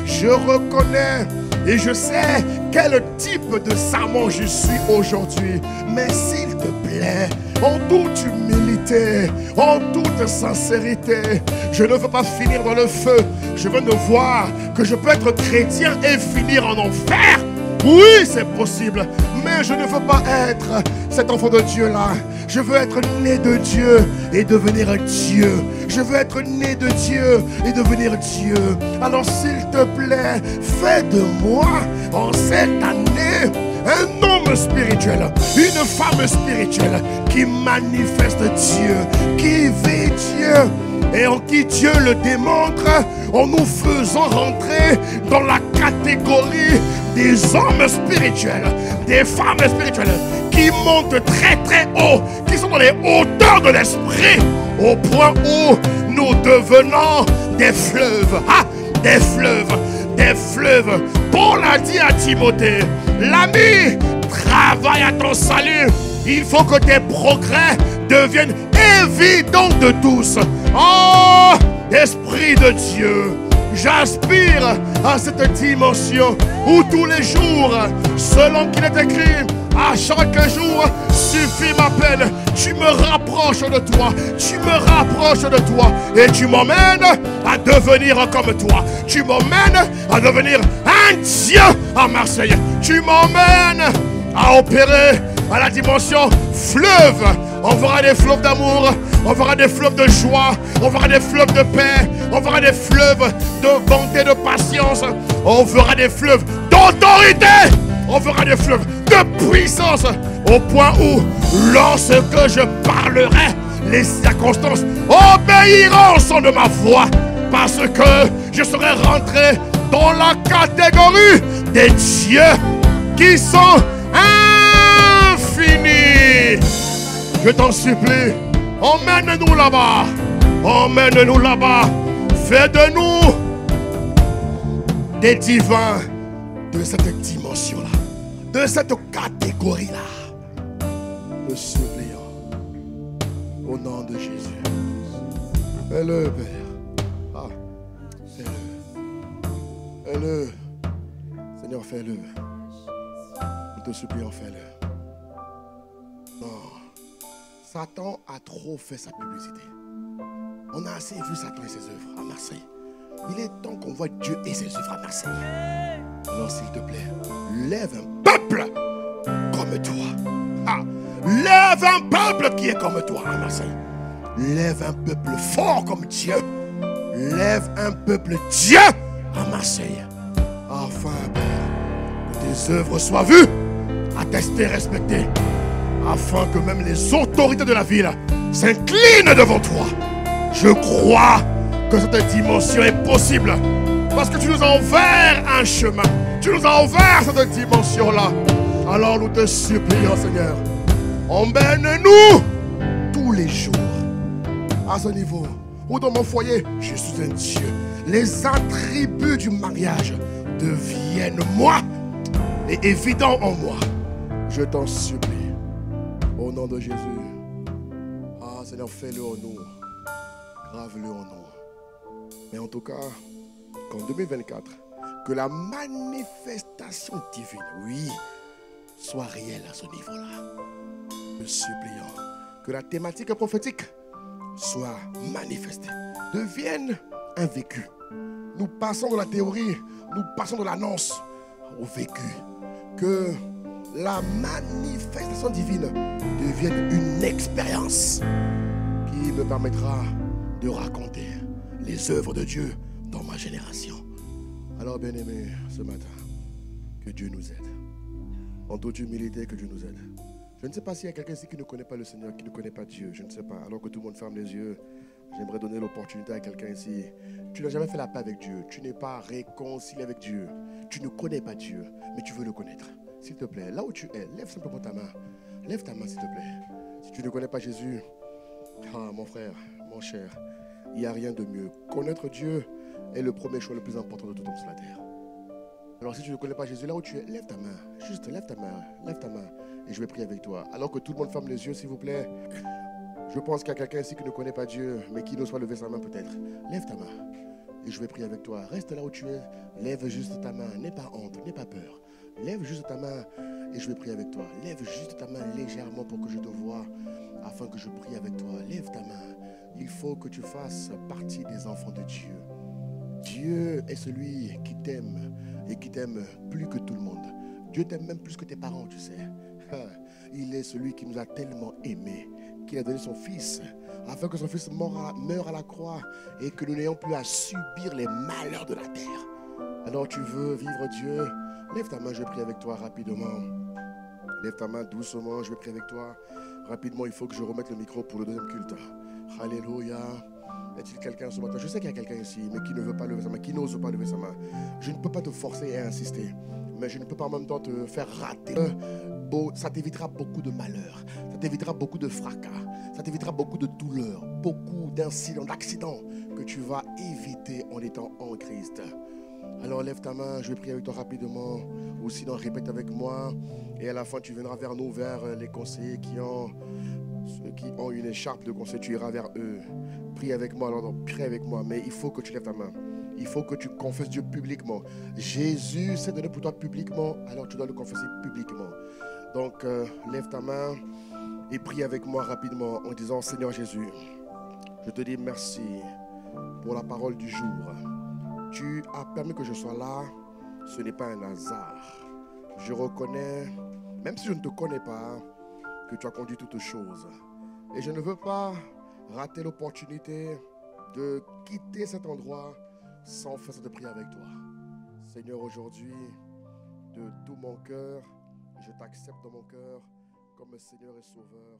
Je reconnais et je sais quel type de serment je suis aujourd'hui. Mais s'il te plaît, en toute humilité, en toute sincérité, je ne veux pas finir dans le feu. Je veux ne voir que je peux être chrétien et finir en enfer. Oui, c'est possible, mais je ne veux pas être cet enfant de Dieu-là. Je veux être né de Dieu et devenir Dieu. Je veux être né de Dieu et devenir Dieu. Alors s'il te plaît, fais de moi en cette année un homme spirituel, une femme spirituelle qui manifeste Dieu, qui vit Dieu et en qui Dieu le démontre en nous faisant rentrer dans la catégorie des hommes spirituels, des femmes spirituelles qui montent très très haut, qui sont dans les hauteurs de l'esprit, au point où nous devenons des fleuves. Ah, des fleuves, des fleuves. Paul a dit à Timothée, l'ami, travaille à ton salut. Il faut que tes progrès deviennent évidents de tous. Oh, Esprit de Dieu, j'aspire à cette dimension où tous les jours, selon qu'il est écrit, à chaque jour suffit ma peine. Tu me rapproches de toi, tu me rapproches de toi et tu m'emmènes à devenir comme toi. Tu m'emmènes à devenir un Dieu à Marseille. Tu m'emmènes à opérer à la dimension fleuve. On verra des fleuves d'amour, on verra des fleuves de joie, on verra des fleuves de paix, on verra des fleuves de bonté, de patience, on verra des fleuves d'autorité, on verra des fleuves de puissance, au point où, lorsque je parlerai, les circonstances obéiront au son de ma voix, parce que je serai rentré dans la catégorie des dieux qui sont infinis. Je t'en supplie, emmène-nous là-bas, emmène-nous là-bas, fais de nous des divins de cette dimension-là, de cette catégorie-là. Nous supplions au nom de Jésus. Fais-le, Père. Ah, fais-le. Fais-le. Seigneur, fais-le. Nous te supplions, fais-le. Non. Satan a trop fait sa publicité. On a assez vu Satan et ses œuvres à Marseille. Il est temps qu'on voit Dieu et ses œuvres à Marseille. Alors s'il te plaît, lève un peuple comme toi. Ah, lève un peuple qui est comme toi à Marseille. Lève un peuple fort comme Dieu. Lève un peuple Dieu à Marseille. Enfin, Père, que tes œuvres soient vues, attestées, respectées. afin que même les autorités de la ville s'inclinent devant toi. Je crois que cette dimension est possible parce que tu nous as ouvert un chemin. Tu nous as ouvert cette dimension-là. Alors nous te supplions, Seigneur, emmène-nous tous les jours à ce niveau où dans mon foyer, je suis un Dieu. Les attributs du mariage deviennent moi et évidents en moi. Je t'en supplie, au nom de Jésus. Ah Seigneur, fais-le en nous, grave-le en nous. Mais en tout cas, qu'en 2024, que la manifestation divine, oui, soit réelle à ce niveau-là. Nous supplions que la thématique prophétique soit manifestée, devienne un vécu. Nous passons de la théorie, nous passons de l'annonce au vécu. Que la manifestation divine devienne une expérience qui me permettra de raconter les œuvres de Dieu dans ma génération. Alors, bien-aimés, ce matin, que Dieu nous aide. En toute humilité, que Dieu nous aide. Je ne sais pas s'il y a quelqu'un ici qui ne connaît pas le Seigneur, qui ne connaît pas Dieu. Je ne sais pas. Alors que tout le monde ferme les yeux, j'aimerais donner l'opportunité à quelqu'un ici. Tu n'as jamais fait la paix avec Dieu. Tu n'es pas réconcilié avec Dieu. Tu ne connais pas Dieu, mais tu veux le connaître. S'il te plaît, là où tu es, lève simplement ta main. Lève ta main, s'il te plaît. Si tu ne connais pas Jésus, mon frère, mon cher, il n'y a rien de mieux. Connaître Dieu est le premier choix le plus important de tout homme sur la terre. Alors si tu ne connais pas Jésus, là où tu es, lève ta main. Juste lève ta main. Lève ta main. Et je vais prier avec toi. Alors que tout le monde ferme les yeux, s'il vous plaît. Je pense qu'il y a quelqu'un ici qui ne connaît pas Dieu, mais qui n'ose pas lever sa main peut-être. Lève ta main. Et je vais prier avec toi. Reste là où tu es. Lève juste ta main. N'aie pas honte, n'aie pas peur. Lève juste ta main et je vais prier avec toi. Lève juste ta main légèrement pour que je te voie, afin que je prie avec toi. Lève ta main. Il faut que tu fasses partie des enfants de Dieu. Dieu est celui qui t'aime et qui t'aime plus que tout le monde. Dieu t'aime même plus que tes parents, tu sais. Il est celui qui nous a tellement aimés, qu'il a donné son Fils, afin que son Fils meure à la croix et que nous n'ayons plus à subir les malheurs de la terre. Alors tu veux vivre Dieu? Lève ta main, je vais prier avec toi rapidement. Lève ta main doucement, je vais prier avec toi. Rapidement, il faut que je remette le micro pour le deuxième culte. Alléluia. Est-il quelqu'un ce matin? Je sais qu'il y a quelqu'un ici, mais qui ne veut pas lever sa main, qui n'ose pas lever sa main. Je ne peux pas te forcer et insister, mais je ne peux pas en même temps te faire rater. Ça t'évitera beaucoup de malheurs, ça t'évitera beaucoup de fracas, ça t'évitera beaucoup de douleurs, beaucoup d'incidents, d'accidents que tu vas éviter en étant en Christ. Alors lève ta main, je vais prier avec toi rapidement, ou sinon répète avec moi, et à la fin tu viendras vers nous, vers les conseillers ceux qui ont une écharpe de conseil, tu iras vers eux. Prie avec moi, alors prie avec moi, mais il faut que tu lèves ta main. Il faut que tu confesses Dieu publiquement. Jésus s'est donné pour toi publiquement, alors tu dois le confesser publiquement. Donc lève ta main et prie avec moi rapidement en disant: Seigneur Jésus, je te dis merci pour la parole du jour. Tu as permis que je sois là, ce n'est pas un hasard. Je reconnais, même si je ne te connais pas, que tu as conduit toutes choses. Et je ne veux pas rater l'opportunité de quitter cet endroit sans faire cette prière avec toi. Seigneur, aujourd'hui, de tout mon cœur, je t'accepte dans mon cœur comme Seigneur et Sauveur.